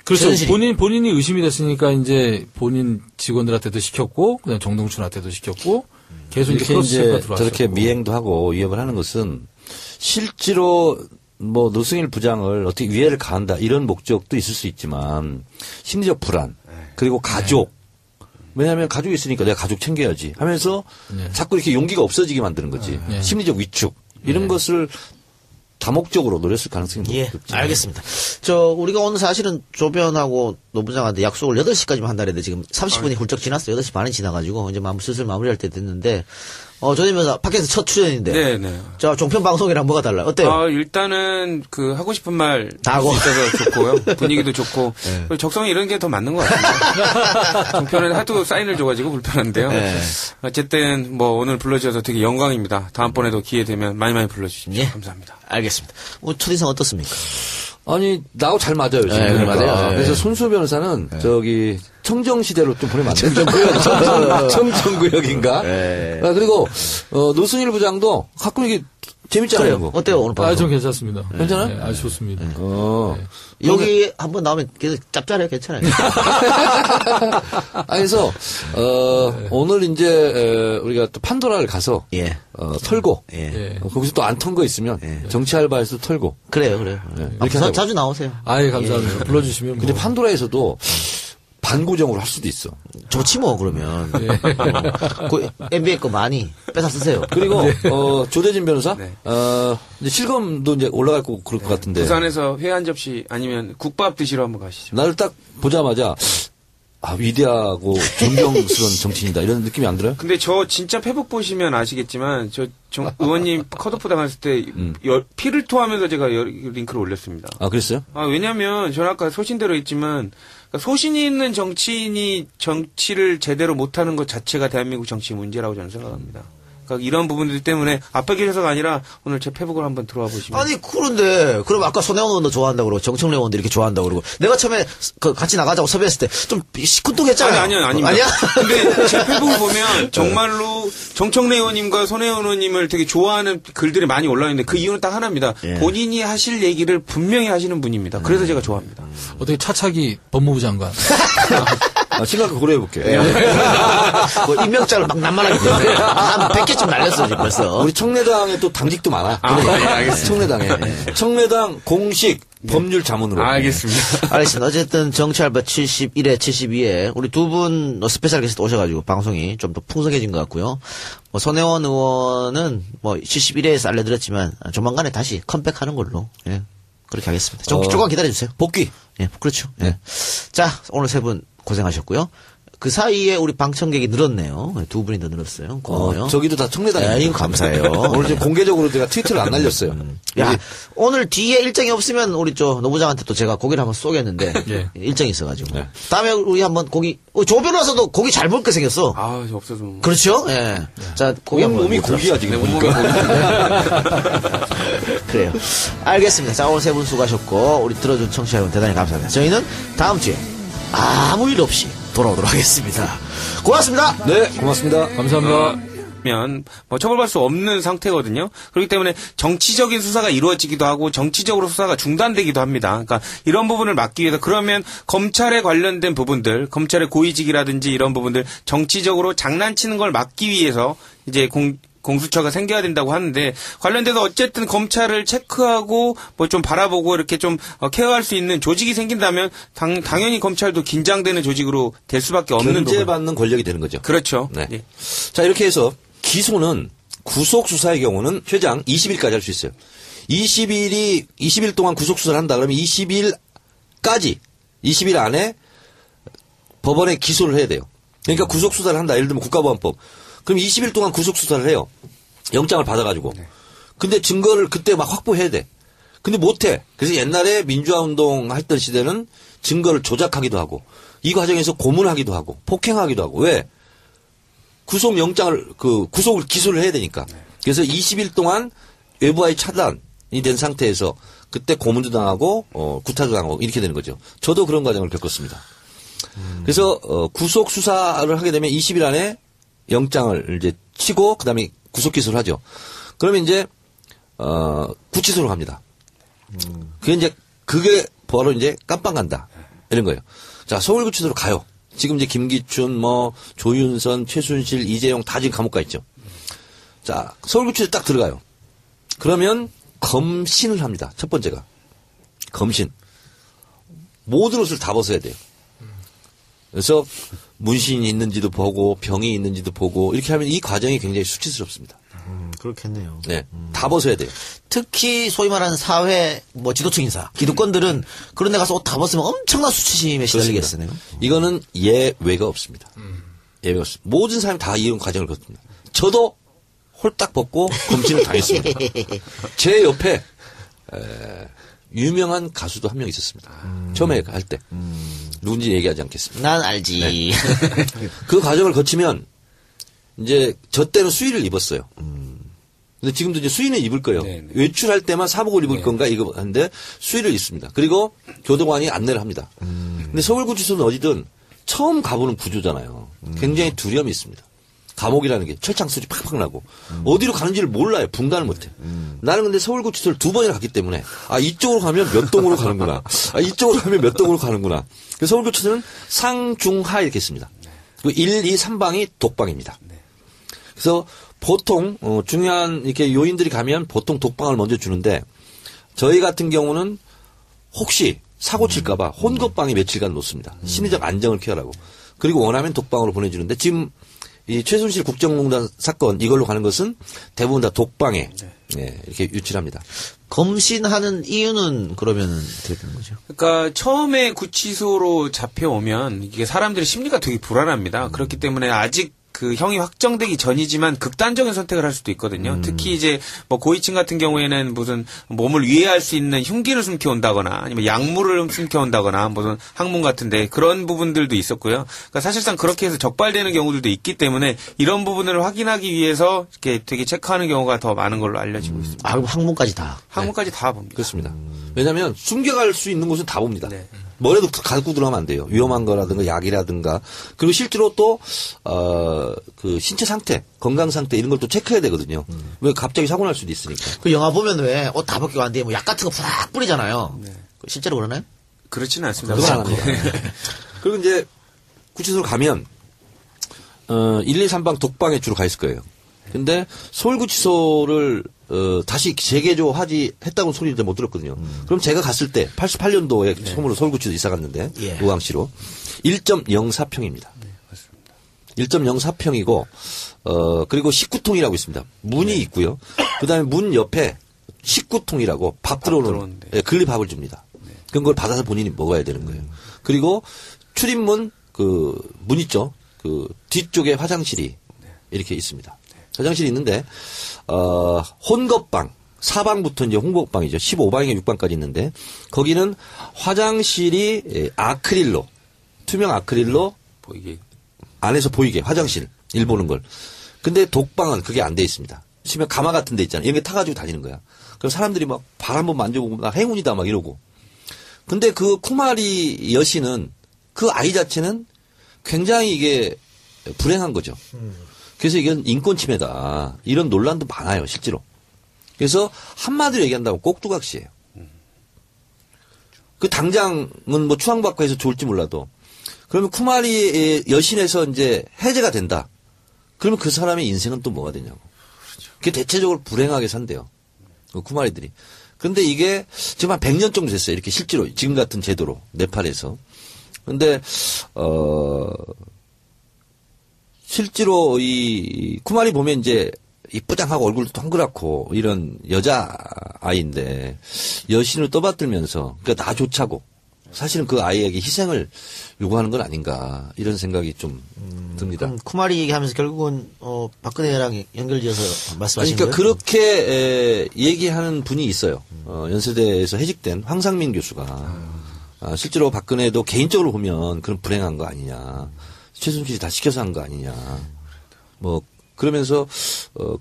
D: 그렇죠.
A: 최순실이.
D: 본인이 의심이 됐으니까 이제 본인 직원들한테도 시켰고 그다음 정동춘한테도 시켰고 계속 이제
B: 이렇게
D: 크로스 체크가
B: 이제
D: 들어왔어요.
B: 저렇게 미행도 하고 위협을 하는 것은 실제로 노승일 부장을 어떻게 위해를 가한다 이런 목적도 있을 수 있지만 심리적 불안 그리고 가족 왜냐하면 가족이 있으니까 내가 가족 챙겨야지 하면서 자꾸 이렇게 용기가 없어지게 만드는 거지. 심리적 위축 이런 것을 다목적으로 노렸을 가능성이 높죠.
A: 알겠습니다. 우리가 오늘 사실은 조변하고 노부장한테 약속을 8시까지만 한다 그랬는데 지금 30분이 훌쩍 지났어요. 8시 반이 지나가지고 이제 슬슬 마무리할 때 됐는데 조변 밖에서 첫 출연인데.
C: 네.
A: 자, 종편 방송이랑 뭐가 달라요? 어때요?
C: 일단은 하고 싶은 말
A: 다
C: 할 수
A: 하고.
C: 있어서 좋고요. 분위기도 좋고 그리고 적성이 이런 게 더 맞는 것 같습니다. 종편은 하도 사인을 줘가지고 불편한데요. 어쨌든 오늘 불러주셔서 되게 영광입니다. 다음번에도 기회 되면 많이 불러주십시오. 감사합니다.
A: 알겠습니다. 첫인상 어떻습니까?
B: 아니 나하고 잘 맞아요. 지금.
A: 네, 맞아요.
B: 그래서 손수 변호사는 청정시대로 좀 보내면 안 돼요? 청정구역인가? 그리고 노승일 부장도 가끔 이게 재밌잖아요.
A: 그래요. 어때요 오늘 방송?
D: 좀 괜찮습니다.
B: 괜찮아요?
D: 네, 아주 좋습니다.
A: 여기 한번 나오면 계속 짭짤해요. 괜찮아요.
B: 그래서 오늘 이제 우리가 또 판도라를 가서 털고 거기서 또 안 턴 거 있으면 정치 알바에서 털고
A: 그래요.
B: 이렇게 하자고.
A: 자주 나오세요.
D: 감사합니다. 불러주시면.
B: 근데 판도라에서도 반고정으로 할 수도 있어.
A: 좋지 그러면. 그 NBA 거 많이 뺏어 쓰세요.
B: 그리고 조대진 변호사 이제 실검도 이제 올라갈 거고 그럴 것 같은데.
C: 부산에서 회 한 접시 아니면 국밥 드시러 한번 가시죠.
B: 나를 딱 보자마자 위대하고 존경스러운 정치인이다 이런 느낌이 안 들어요?
C: 근데 저 진짜 페북 보시면 아시겠지만 의원님 컷오프 당했을 때 피를 토하면서 제가 링크를 올렸습니다.
B: 그랬어요?
C: 왜냐면 저는 아까 소신대로 했지만 소신이 있는 정치인이 정치를 제대로 못하는 것 자체가 대한민국 정치 문제라고 저는 생각합니다. 그러니까 이런 부분들 때문에 앞에 계셔서가 아니라 오늘 제 페북을 한번 들어와 보시면.
A: 아니 그런데 그럼 아까 손혜원 의원도 좋아한다고 그러고 정청래 의원도 이렇게 좋아한다고 그러고 내가 처음에 같이 나가자고 섭외했을 때 좀 시큰둥했잖아요.
C: 아닙니다.
A: 아니야?
C: 근데 제 페북을 보면 정말로 정청래 의원님과 손혜원 의원님을 되게 좋아하는 글들이 많이 올라와 있는데 그 이유는 딱 하나입니다. 본인이 하실 얘기를 분명히 하시는 분입니다. 그래서 제가 좋아합니다.
D: 어떻게 차차기 법무부 장관.
B: 심각하게 고려해볼게.
A: 임명장을 막 남만하기 때문에 한 100개쯤 날렸어 지금 벌써.
B: 우리 청래당에 또 당직도 많아.
C: 알겠습니다.
B: 청래당에. 청래당 공식 법률 자문으로.
C: 알겠습니다.
A: 알겠습니다. 어쨌든 정치알바 71회, 72회 우리 두 분 스페셜 게스트 오셔가지고 방송이 좀 더 풍성해진 것 같고요. 손혜원 의원은 71회에서 알려드렸지만 조만간에 다시 컴백하는 걸로 그렇게 하겠습니다. 조금 기다려주세요.
B: 복귀.
A: 그렇죠. 자 오늘 세 분 고생하셨고요. 그 사이에 우리 방청객이 늘었네요. 두 분이 더 늘었어요. 고마워요.
B: 저기도 다 청래단입니다.
A: 이거 감사해요.
B: 오늘 지금 공개적으로 제가 트위터를 안 날렸어요.
A: 야, 오늘 뒤에 일정이 없으면 우리 노부장한테 또 제가 고기를 한번 쏘겠는데
D: 예.
A: 일정이 있어가지고.
B: 네.
A: 다음에 우리 한번 고기. 조 변호사도 고기 잘 먹게 생겼어.
C: 아, 없어서.
A: 그렇죠? 예. 자, 고기 한번
B: 몸이
A: 먹도록
B: 고기야 지금.
C: 네,
B: 보니까.
A: 그래요. 알겠습니다. 자, 오늘 세 분 수고하셨고, 우리 들어준 청취자 여러분 대단히 감사합니다. 저희는 다음 주에 아무 일 없이 돌아오도록 하겠습니다. 고맙습니다.
B: 네, 고맙습니다.
D: 감사합니다.
C: 면 뭐 처벌받을 수 없는 상태거든요. 그렇기 때문에 정치적인 수사가 이루어지기도 하고 정치적으로 수사가 중단되기도 합니다. 그러니까 이런 부분을 막기 위해서 그러면 검찰에 관련된 부분들, 검찰의 고위직이라든지 이런 부분들 정치적으로 장난치는 걸 막기 위해서 이제 공수처가 생겨야 된다고 하는데 관련돼서 어쨌든 검찰을 체크하고 뭐 좀 바라보고 이렇게 좀 케어할 수 있는 조직이 생긴다면 당연히 검찰도 긴장되는 조직으로 될 수밖에 없는 부분.
B: 견제받는 권력이 되는 거죠.
C: 그렇죠.
B: 네.
C: 예.
B: 자, 이렇게 해서 기소는 구속 수사의 경우는 최장 20일까지 할 수 있어요. 20일 동안 구속 수사를 한다 그러면 20일까지 20일 안에 법원에 기소를 해야 돼요. 그러니까 구속 수사를 한다. 예를 들면 국가보안법. 그럼 20일 동안 구속 수사를 해요. 영장을 받아가지고. 근데 증거를 그때 막 확보해야 돼. 근데 못해. 그래서 옛날에 민주화 운동 했던 시대는 증거를 조작하기도 하고 이 과정에서 고문하기도 하고 폭행하기도 하고 왜? 구속을 기소를 해야 되니까. 그래서 20일 동안 외부와의 차단이 된 상태에서 그때 고문도 당하고 구타도 당하고 이렇게 되는 거죠. 저도 그런 과정을 겪었습니다. 그래서 구속 수사를 하게 되면 20일 안에 영장을 이제 치고 그다음에 구속 기소를 하죠. 그러면 이제 구치소로 갑니다. 그게 바로 이제 깜빵 간다 이런 거예요. 자, 서울구치소로 가요. 지금 이제 김기춘, 조윤선, 최순실, 이재용 다 지금 감옥 가 있죠. 자, 서울구치소에 딱 들어가요. 그러면 검신을 합니다. 첫 번째가 검신. 모든 옷을 다 벗어야 돼요. 그래서 문신이 있는지도 보고 병이 있는지도 보고 이렇게 하면 이 과정이 굉장히 수치스럽습니다.
A: 그렇겠네요.
B: 네, 다 벗어야 돼요.
A: 특히 소위 말하는 사회 지도층 인사, 기득권들은 그런 데 가서 옷 다 벗으면 엄청난 수치심에 시달리겠으네요.
B: 이거는 예외가 없습니다. 예외가 없습니다. 모든 사람이 다 이런 과정을 거칩니다. 저도 홀딱 벗고 검진을 당했습니다. 제 옆에 유명한 가수도 한 명 있었습니다. 처음에 할 때. 누군지 얘기하지 않겠습니다.
A: 난 알지.
B: 네. 그 과정을 거치면 이제 저 때는 수의를 입었어요. 근데 지금도 이제 수의는 입을 거예요.
C: 네네.
B: 외출할 때만 사복을 입을 건가 이거 하는데 수의를 입습니다. 그리고 교도관이 안내를 합니다. 근데 서울구치소는 어디든 처음 가보는 구조잖아요. 굉장히 두려움이 있습니다. 감옥이라는 게 철창 소리 팍팍 나고 어디로 가는지를 몰라요. 분간을 못해. 나는 근데 서울구치소를 2번이나 갔기 때문에 이쪽으로 가면 몇 동으로 가는구나. 이쪽으로 가면 몇 동으로 가는구나. 그래서 서울구치소는 상중하 이렇게 있습니다. 그 1, 2, 3방이 독방입니다. 그래서 보통 중요한 이렇게 요인들이 가면 보통 독방을 먼저 주는데 저희 같은 경우는 혹시 사고 칠까봐 혼겁방에 며칠간 놓습니다. 심리적 안정을 케어하라고. 그리고 원하면 독방으로 보내주는데 지금 이 최순실 국정농단 사건 이걸로 가는 것은 대부분 다 독방에 이렇게 유치합니다.
A: 검신하는 이유는 그러면 어떻게 되는 거죠?
C: 그러니까 처음에 구치소로 잡혀오면 이게 사람들의 심리가 되게 불안합니다. 그렇기 때문에 아직 그 형이 확정되기 전이지만 극단적인 선택을 할 수도 있거든요. 특히 이제 뭐 고위층 같은 경우에는 무슨 몸을 위해할 수 있는 흉기를 숨겨온다거나 아니면 약물을 숨겨온다거나 무슨 학문 같은데 그런 부분들도 있었고요. 그러니까 사실상 그렇게 해서 적발되는 경우들도 있기 때문에 이런 부분을 확인하기 위해서 이렇게 되게 체크하는 경우가 더 많은 걸로 알려지고 있습니다.
A: 그럼 항문까지 다.
C: 학문까지 다 봅니다.
B: 그렇습니다. 왜냐하면 숨겨갈 수 있는 곳은 다 봅니다.
C: 네.
B: 뭐라도 갖고 들어가면 안 돼요. 위험한 거라든가 약이라든가. 그리고 실제로 또, 그 신체 상태, 건강 상태 이런 걸 또 체크해야 되거든요. 왜 갑자기 사고 날 수도 있으니까.
A: 그 영화 보면 왜 옷 다 벗기고 안 돼? 약 같은 거 푸락 뿌리잖아요. 실제로 그러나요?
C: 그렇지는 않습니다.
B: 그건 안 합니다. 그리고 이제 구치소로 가면, 1, 2, 3방 독방에 주로 가 있을 거예요. 근데 서울구치소를 다시 했다고 소리를 못 들었거든요. 그럼 제가 갔을 때 88년도에 처음으로 서울구치소 이사 갔는데 의왕시로 1.04평입니다. 1.04평이고 그리고 19통이라고 있습니다. 문이 있고요. 그다음에 문 옆에 19통이라고 밥 들어오는 글리 밥을 줍니다. 그런 걸 받아서 본인이 먹어야 되는 거예요. 그리고 출입문 문 있죠. 그 뒤쪽에 화장실이 이렇게 있습니다. 화장실이 있는데, 혼겁방, 4방부터 이제 혼겁방이죠. 15방에 6방까지 있는데, 거기는 화장실이 아크릴로, 투명 아크릴로,
C: 보이게.
B: 안에서 보이게, 화장실, 일 보는 걸. 근데 독방은 그게 안 돼 있습니다. 치면 가마 같은 데 있잖아요. 이런 게 타가지고 다니는 거야. 그럼 사람들이 막 발 한번 만져보고, 나 행운이다 막 이러고. 근데 그 쿠마리 여신은 그 아이 자체는 굉장히 이게 불행한 거죠. 그래서 이건 인권 침해다. 이런 논란도 많아요, 실제로. 그래서 한마디로 얘기한다면 꼭두각시예요. 그 당장은 뭐 추앙받고 해서 좋을지 몰라도 그러면 쿠마리 여신에서 이제 해제가 된다. 그러면 그 사람의 인생은 또 뭐가 되냐고. 그게 대체적으로 불행하게 산대요. 그 쿠마리들이. 근데 이게 지금 한 100년 정도 됐어요. 이렇게 실제로 지금 같은 제도로 네팔에서. 근데 실제로 이 쿠마리 보면 이제 이쁘장하고 얼굴도 동그랗고 이런 여자 아이인데 여신을 떠받들면서 그러니까 나조차고 사실은 그 아이에게 희생을 요구하는 건 아닌가 이런 생각이 좀 듭니다.
A: 그럼 쿠마리 얘기하면서 결국은 박근혜랑 연결지어서 말씀하신
B: 그러니까
A: 거예요?
B: 그렇게 얘기하는 분이 있어요. 연세대에서 해직된 황상민 교수가 실제로 박근혜도 개인적으로 보면 그런 불행한 거 아니냐. 최순실이 다 시켜서 한 거 아니냐. 뭐 그러면서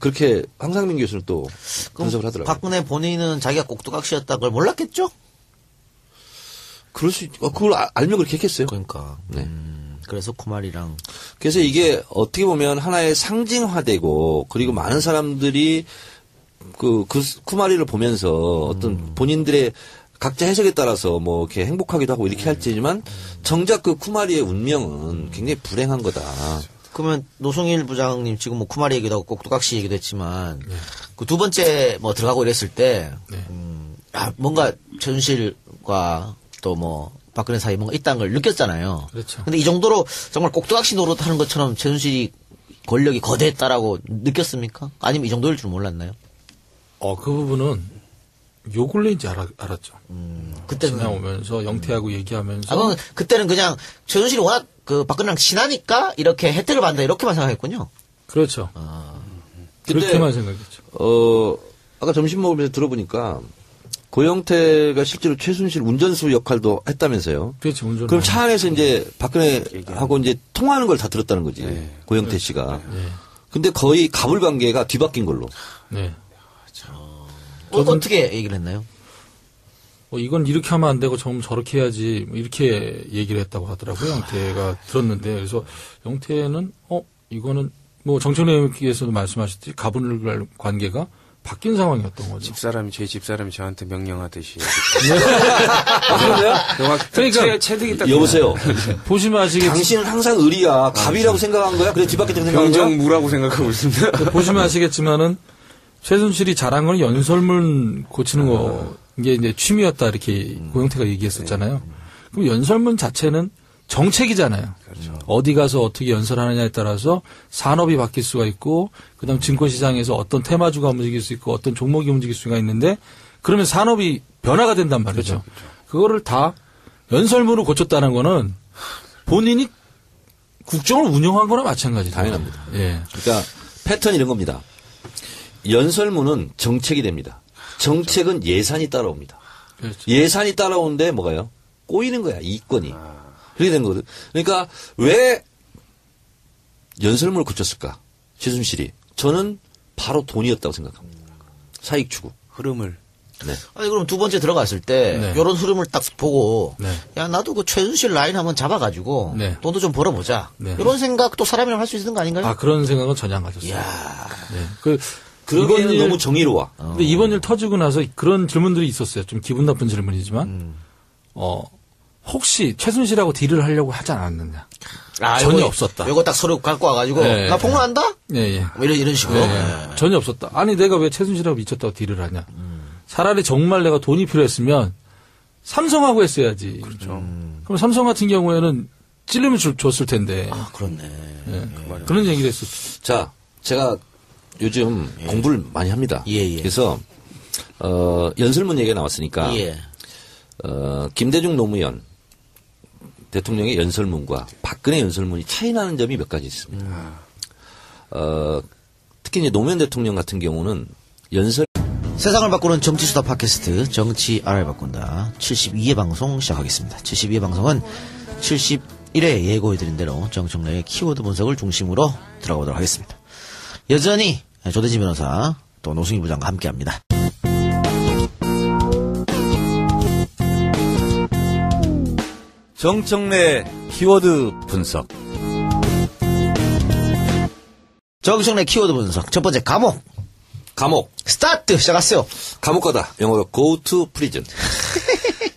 B: 그렇게 황상민 교수는 또 분석을 하더라고요.
A: 박근혜 본인은 자기가 꼭두각시였다 그걸 몰랐겠죠?
B: 그럴 수 있죠. 그걸 알면 그렇게 했겠어요.
A: 그러니까.
B: 네.
A: 그래서 쿠마리랑
B: 그래서 이게 어떻게 보면 하나의 상징화되고 그리고 많은 사람들이 그 쿠마리를 보면서 어떤 본인들의 각자 해석에 따라서 뭐 이렇게 행복하기도 하고 이렇게 할지지만 정작 그 쿠마리의 운명은 굉장히 불행한 거다.
A: 그러면 노성일 부장님 지금 뭐 쿠마리 얘기도 하고 꼭두각시 얘기도 했지만 그 두 번째 뭐 들어가고 이랬을 때 뭔가 최순실과 또 뭐 박근혜 사이 뭔가 있다는 걸 느꼈잖아요.
D: 그렇죠.
A: 근데 이 정도로 정말 꼭두각시 노릇하는 것처럼 최순실이 권력이 거대했다라고 느꼈습니까? 아니면 이 정도일 줄 몰랐나요?
D: 그 부분은 요 근래인지 알았죠.
A: 그때는
D: 지나오면서 영태하고 얘기하면서.
A: 그건 그때는 그냥 최순실이 워낙 그 박근혜랑 친하니까 이렇게 혜택을 받는다 이렇게만 생각했군요.
D: 그렇죠.
B: 근데
D: 그렇게만 생각했죠.
B: 아까 점심 먹으면서 들어보니까 고영태가 실제로 최순실 운전수 역할도 했다면서요.
D: 그렇죠. 운전.
B: 그럼 차 안에서 이제 박근혜하고 이제 통화하는 걸 다 들었다는 거지.
C: 네.
B: 고영태 씨가.
D: 네.
B: 근데 거의 갑을 관계가 뒤바뀐 걸로.
D: 네.
A: 어떻게 얘기를 했나요?
D: 이건 이렇게 하면 안 되고 저렇게 해야지 뭐 이렇게 얘기를 했다고 하더라고요. 영태가 들었는데 그래서 영태는 이거는 뭐 정청래 의원께서도 말씀하셨듯이 가분을 관계가 바뀐 상황이었던 거죠.
C: 집사람이 저희 집사람이 저한테 명령하듯이.
D: 그러니까
C: 체득이 딱
B: 여보세요.
D: 보시면 아시겠지만
B: 당신은 항상 의리야. 갑이라고 생각한 거야? 그래 뒤바뀌었다고 생각한 거야?
C: 병정무라고 생각하고 있습니다.
D: 보시면 아시겠지만은 최순실이 잘한 건 연설문 고치는 거 이게 이제 취미였다 이렇게 고영태가 얘기했었잖아요. 그럼 연설문 자체는 정책이잖아요.
C: 그렇죠.
D: 어디 가서 어떻게 연설하느냐에 따라서 산업이 바뀔 수가 있고 그다음 증권시장에서 어떤 테마주가 움직일 수 있고 어떤 종목이 움직일 수가 있는데 그러면 산업이 변화가 된단 말이죠.
C: 그렇죠.
D: 그거를 다 연설문으로 고쳤다는 거는 본인이 국정을 운영한 거나 마찬가지죠.
B: 당연합니다.
D: 예.
B: 그러니까 패턴 이런 겁니다. 연설문은 정책이 됩니다. 정책은 예산이 따라옵니다.
D: 그렇죠.
B: 예산이 따라오는데 뭐가요? 꼬이는 거야, 이권이. 그렇게 된 거거든. 그러니까 왜 연설문을 고쳤을까? 최순실이. 저는 바로 돈이었다고 생각합니다. 사익 추구.
C: 흐름을.
B: 네.
A: 아니 그럼 두 번째 들어갔을 때
D: 네.
A: 이런 흐름을 딱 보고
D: 네.
A: 야 나도 그 최순실 라인 한번 잡아가지고
D: 네.
A: 돈도 좀 벌어보자.
D: 네.
A: 이런 생각도 사람이랑 할 수 있는 거 아닌가요?
D: 그런 생각은 전혀 안 가졌어요.
A: 이야.
D: 네.
B: 그러기에는
D: 이번 일-
B: 너무 정의로워.
D: 근데 이번 일 터지고 나서 그런 질문들이 있었어요. 좀 기분 나쁜 질문이지만, 혹시 최순실하고 딜을 하려고 하지 않았느냐. 전혀 없었다.
A: 이거 딱 서류 갖고 와가지고
D: 네.
A: 나 폭로한다?
D: 예, 예.
A: 뭐 이런 식으로.
D: 예,
A: 네.
D: 전혀 없었다. 아니, 내가 왜 최순실하고 미쳤다고 딜을 하냐. 차라리 정말 내가 돈이 필요했으면 삼성하고 했어야지. 그렇죠. 그럼 삼성 같은 경우에는 찔림을 줬을 텐데.
A: 아 그렇네.
D: 예. 그런 얘기를 했었죠.
B: 자, 제가 요즘 공부를 많이 합니다.
A: 예.
B: 그래서, 연설문 얘기가 나왔으니까,
A: 예.
B: 김대중 노무현, 대통령의 연설문과 박근혜 연설문이 차이 나는 점이 몇 가지 있습니다. 특히 이제 노무현 대통령 같은 경우는
A: 세상을 바꾸는 정치수다 팟캐스트 정치 알아야 바꾼다 72회 방송 시작하겠습니다. 72회 방송은 71회 예고해드린 대로 정청래의 키워드 분석을 중심으로 들어가보도록 하겠습니다. 여전히 조대진 변호사 또 노승희 부장과 함께합니다.
B: 정청래 키워드 분석.
A: 정청래 키워드 분석 첫 번째 감옥 스타트 시작하세요.
B: 감옥 가다. 영어로 go to prison.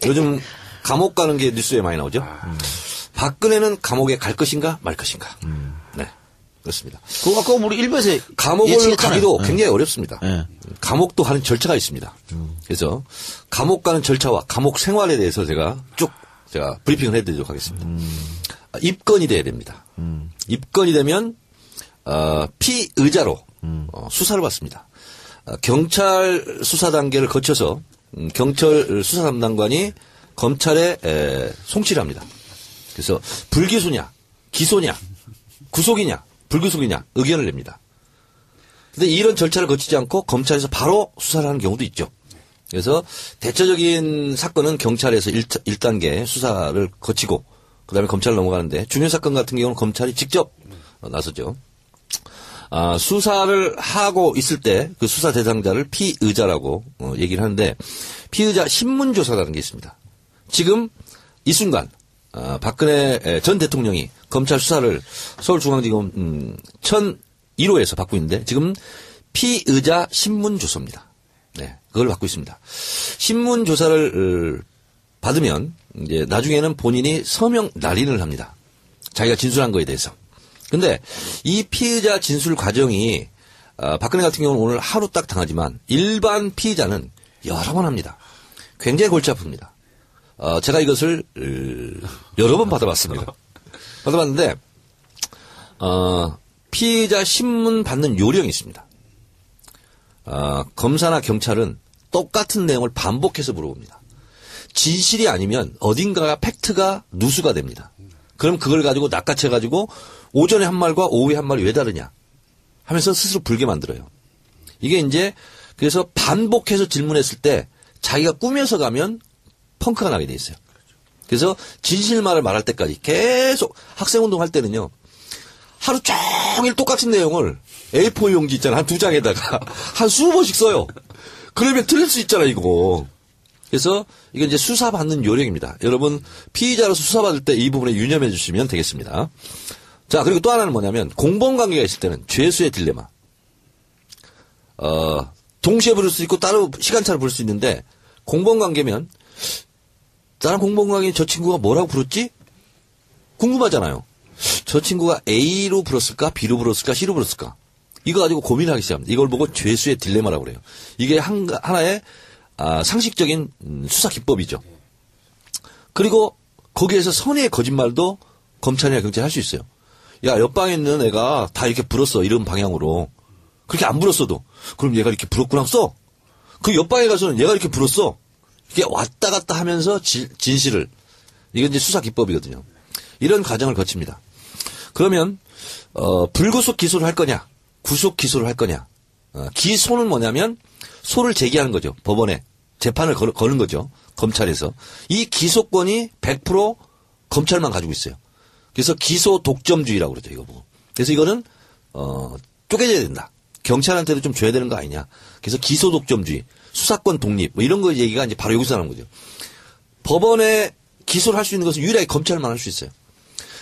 B: 요즘 감옥 가는 게 뉴스에 많이 나오죠. 박근혜는 감옥에 갈 것인가 말 것인가. 네, 그렇습니다.
A: 그거 아까 우리 일부에서
B: 감옥을
A: 예측했잖아요.
B: 가기도 굉장히 어렵습니다.
A: 네.
B: 감옥도 하는 절차가 있습니다. 그래서 감옥 가는 절차와 감옥 생활에 대해서 제가 브리핑을 해드리도록 하겠습니다. 입건이 돼야 됩니다. 입건이 되면 피의자로 수사를 받습니다. 경찰 수사 단계를 거쳐서 경찰 수사 담당관이 검찰에 송치를 합니다. 그래서 불기소냐, 기소냐, 구속이냐, 불구속이냐 의견을 냅니다. 그런데 이런 절차를 거치지 않고 검찰에서 바로 수사를 하는 경우도 있죠. 그래서 대체적인 사건은 경찰에서 1단계 수사를 거치고 그다음에 검찰로 넘어가는데 중요 사건 같은 경우는 검찰이 직접 나서죠. 수사를 하고 있을 때 그 수사 대상자를 피의자라고 얘기를 하는데 피의자 신문조사라는 게 있습니다. 지금 이 순간 박근혜 전 대통령이 검찰 수사를 서울중앙지검 1001호에서 받고 있는데 지금 피의자 신문조사입니다. 네, 그걸 받고 있습니다. 신문조사를 받으면 이제 나중에는 본인이 서명 날인을 합니다. 자기가 진술한 거에 대해서. 근데 이 피의자 진술 과정이 박근혜 같은 경우는 오늘 하루 딱 당하지만 일반 피의자는 여러 번 합니다. 굉장히 골치 아픕니다. 제가 이것을 여러 번 받아봤습니다. 받아봤는데 피의자 신문 받는 요령이 있습니다. 검사나 경찰은 똑같은 내용을 반복해서 물어봅니다. 진실이 아니면 어딘가 팩트가 누수가 됩니다. 그럼 그걸 가지고 낚아채가지고 오전에 한 말과 오후에 한 말이 왜 다르냐 하면서 스스로 불게 만들어요. 이게 이제 그래서 반복해서 질문했을 때 자기가 꾸며서 가면 펑크가 나게 돼 있어요. 그래서 진실말을 말할 때까지 계속 학생운동 할 때는요. 하루 종일 똑같은 내용을 A4 용지 있잖아. 한 2장에다가 한 20번씩 써요. 그러면 틀릴 수 있잖아, 이거. 그래서 이게 이제 수사받는 요령입니다. 여러분, 피의자로서 수사받을 때 이 부분에 유념해 주시면 되겠습니다. 자, 그리고 또 하나는 뭐냐면, 공범관계가 있을 때는 죄수의 딜레마. 동시에 부를 수 있고 따로 시간차로 부를 수 있는데, 공범관계면, 나랑 공범관계 저 친구가 뭐라고 불렀지? 궁금하잖아요. 저 친구가 A로 불었을까? B로 불었을까? C로 불었을까? 이거 가지고 고민하기 시작합니다. 이걸 보고 죄수의 딜레마라고 그래요. 이게 하나의 상식적인 수사 기법이죠. 그리고 거기에서 선의의 거짓말도 검찰이나 경찰이 할 수 있어요. 야, 옆방에 있는 애가 다 이렇게 불었어. 이런 방향으로. 그렇게 안 불었어도. 그럼 얘가 이렇게 불었구나 써. 그 옆방에 가서는 얘가 이렇게 불었어. 이게 왔다 갔다 하면서 진실을. 이건 이제 수사 기법이거든요. 이런 과정을 거칩니다. 그러면 불구속 기소를 할 거냐, 구속 기소를 할 거냐. 기소는 뭐냐면 소를 제기하는 거죠. 법원에 재판을 거는 거죠. 검찰에서. 이 기소권이 100% 검찰만 가지고 있어요. 그래서 기소 독점주의라고 그러죠. 이거 보고. 그래서 이거는 쪼개져야 된다. 경찰한테도 좀 줘야 되는 거 아니냐. 그래서 기소 독점주의, 수사권 독립 뭐 이런 거 얘기가 이제 바로 여기서 나오는 거죠. 법원에 기소를 할 수 있는 것은 유일하게 검찰만 할 수 있어요.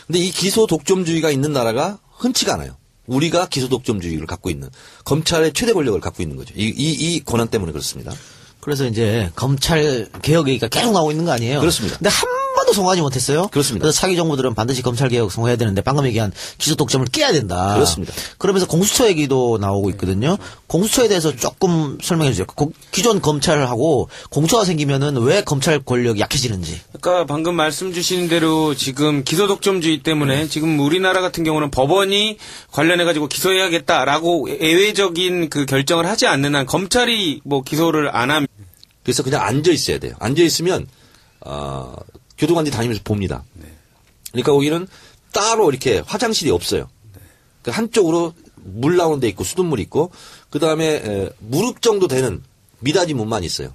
B: 근데 이 기소 독점주의가 있는 나라가 흔치가 않아요. 우리가 기소 독점주의를 갖고 있는 검찰의 최대 권력을 갖고 있는 거죠. 이 권한 때문에 그렇습니다.
A: 그래서 이제 검찰 개혁 얘기가 계속 나오고 있는 거 아니에요?
B: 그렇습니다.
A: 근데 한 번도 성공하지 못했어요.
B: 그렇습니다.
A: 그래서 차기 정부들은 반드시 검찰 개혁 성공해야 되는데 방금 얘기한 기소 독점을 깨야 된다.
B: 그렇습니다.
A: 그러면서 공수처 얘기도 나오고 있거든요. 공수처에 대해서 조금 설명해 주세요. 기존 검찰하고 공수처가 생기면은 왜 검찰 권력이 약해지는지.
C: 그러니까 방금 말씀 주신 대로 지금 기소 독점주의 때문에 지금 우리나라 같은 경우는 법원이 관련해 가지고 기소해야겠다라고 예외적인 그 결정을 하지 않는 한 검찰이 뭐 기소를 안 하면
B: 그래서 그냥 앉아 있어야 돼요. 앉아 있으면 교도관들이 다니면서 봅니다. 그러니까 거기는 따로 이렇게 화장실이 없어요. 그러니까 한쪽으로 물 나오는 데 있고 수돗물이 있고 그다음에 무릎 정도 되는 미닫이 문만 있어요.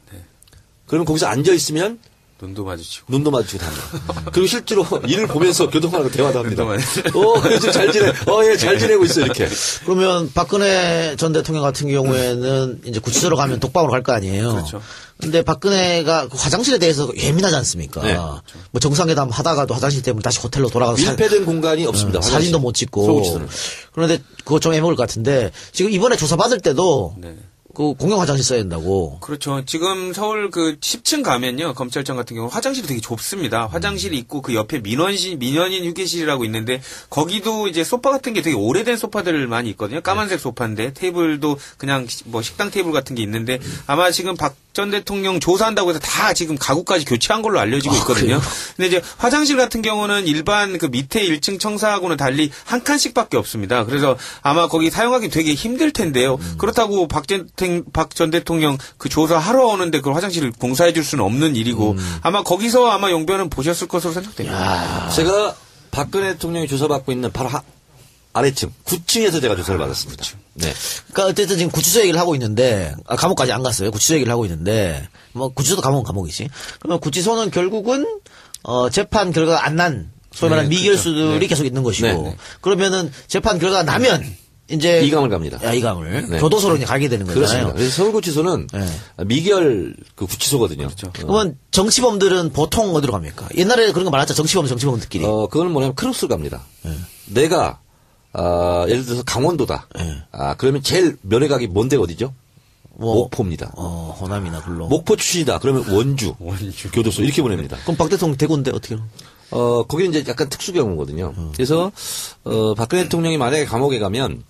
B: 그러면 거기서 앉아 있으면
C: 눈도 마주치고
B: 답니다. 그리고 실제로 이를 보면서 교통하고 대화도 합니다. 잘 지내. 예, 잘 지내고 있어 이렇게.
A: 그러면 박근혜 전 대통령 같은 경우에는 이제 구치소로 가면 독방으로 갈 거 아니에요.
C: 그렇죠.
A: 근데 박근혜가 그 화장실에 대해서 예민하지 않습니까?
B: 네.
A: 뭐 정상회담 하다가도 화장실 때문에 다시 호텔로 돌아가서
B: 밀폐된 공간이 없습니다.
A: 사진도 못 찍고.
B: 서울구치소는.
A: 그런데 그거 좀 애먹을 것 같은데 지금 이번에 조사 받을 때도
C: 네.
A: 그 공용 화장실 써야 된다고.
C: 그렇죠. 지금 서울 그 10층 가면요. 검찰청 같은 경우 화장실이 되게 좁습니다. 화장실이 있고 그 옆에 민원인 휴게실이라고 있는데 거기도 이제 소파 같은 게 되게 오래된 소파들 많이 있거든요. 까만색 소파인데 테이블도 그냥 뭐 식당 테이블 같은 게 있는데 아마 지금 박 전 대통령 조사한다고 해서 다 지금 가구까지 교체한 걸로 알려지고 있거든요. 근데 이제 화장실 같은 경우는 일반 그 밑에 1층 청사하고는 달리 한 칸씩밖에 없습니다. 그래서 아마 거기 사용하기 되게 힘들 텐데요. 그렇다고 박 전 대통령 그 조사하러 오는데 그 화장실을 공사해 줄 수는 없는 일이고 아마 거기서 아마 용변은 보셨을 것으로 생각됩니다.
B: 제가 박근혜 대통령이 조사받고 있는 바로 아래층 9층에서 제가 조사를 받았습니다. 네.
A: 그러니까 어쨌든 지금 구치소 얘기를 하고 있는데 감옥까지 안 갔어요. 구치소 얘기를 하고 있는데 뭐 구치소도 감옥은 감옥이지. 그러면 구치소는 결국은 재판 결과가 안 난 소위 말하는 미결수들이 계속 있는 것이고
B: 네.
A: 그러면 재판 결과가 나면 이제
B: 이감을 갑니다.
A: 이감을
B: 네.
A: 교도소로 이제 가게 되는 거잖아요.
B: 그렇습니다. 그래서 서울구치소는 미결 그 구치소거든요.
C: 그렇죠.
A: 그러면 정치범들은 보통 어디로 갑니까? 옛날에 그런 거 많았죠. 정치범들끼리.
B: 그거는 뭐냐면 크로스를 갑니다. 내가 예를 들어서 강원도다. 그러면 제일 면회 가기 먼 데가 어디죠?
A: 뭐,
B: 목포입니다.
A: 호남이나 불로.
B: 목포 출신이다. 그러면 원주 교도소 이렇게 보냅니다.
A: 그럼 박 대통령 대구인데 어떻게?
B: 거기는 이제 약간 특수 경우거든요. 그래서 박근혜 대통령이 만약에 감옥에 가면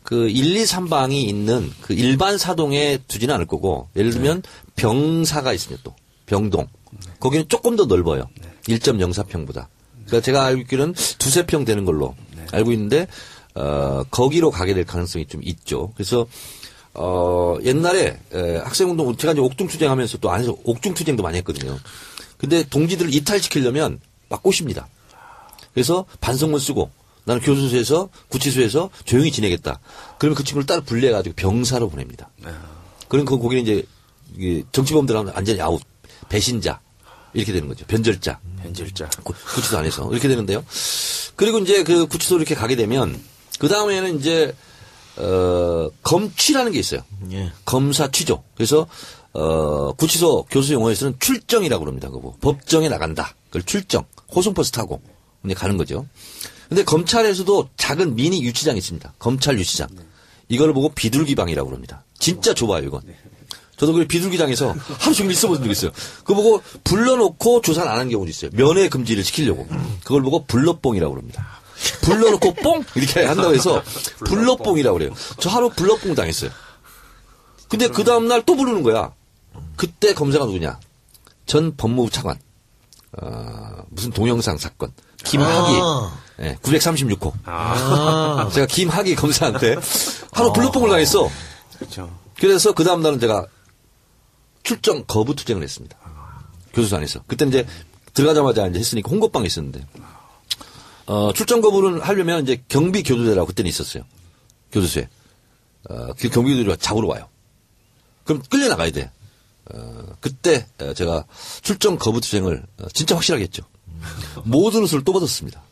B: 그 1, 2, 3방이 있는 그 일반 사동에 두지는 않을 거고 예를 들면 병사가 있으면 또 병동 거기는 조금 더 넓어요. 1.04평보다. 그러니까 제가 알고 있기로는 2-3평 되는 걸로 알고 있는데 거기로 가게 될 가능성이 좀 있죠. 그래서 옛날에 학생운동 제가 이제 옥중투쟁하면서 또 안에서 옥중투쟁도 많이 했거든요. 근데 동지들을 이탈시키려면 막 꼬십니다. 그래서 반성문 쓰고 나는 교도소에서 구치소에서 조용히 지내겠다. 그러면 그 친구를 따로 분리해가지고 병사로 보냅니다. 그럼 그 거기는 이제 정치범들하고는 완전히 아웃, 배신자 이렇게 되는 거죠. 변절자. 구치소 안에서 이렇게 되는데요. 그리고 이제 그 구치소 이렇게 가게 되면 그 다음에는 이제 검취라는 게 있어요.
A: 예.
B: 검사 취조. 그래서 구치소 교수 용어에서는 출정이라고 그럽니다. 그거 법정에 나간다. 그걸 출정. 호송버스 타고 이제 가는 거죠. 근데 검찰에서도 작은 미니 유치장이 있습니다. 검찰 유치장. 이걸 보고 비둘기방이라고 그럽니다. 진짜 좁아요, 이건. 저도 그 비둘기장에서 하루 종일 있어본 적이 있어요. 그거 보고 불러놓고 조사를 안 한 경우도 있어요. 면회 금지를 시키려고. 그걸 보고 불러뽕이라고 그럽니다. 불러놓고 뽕! 이렇게 한다고 해서 불러뽕이라고 그래요. 저 하루 불러뽕 당했어요. 근데 그 다음날 또 부르는 거야. 그때 검사가 누구냐. 전 법무부 차관. 무슨 동영상 사건. 김학의. 네, 936호. 제가 김학의 검사한테 하루 불러뽕을 당했어.
C: 그렇죠.
B: 그래서 그 다음날은 제가 출정 거부 투쟁을 했습니다. 교도소 안에서. 그때 이제 들어가자마자 이제 했으니까 홍보방에 있었는데. 출정 거부를 하려면 이제 경비 교도대라고 그때는 있었어요. 교도소에. 그 경비 교도대가 잡으러 와요. 그럼 끌려나가야 돼. 그때 제가 출정 거부 투쟁을 진짜 확실하게 했죠. 모든 옷을 또 벗었습니다.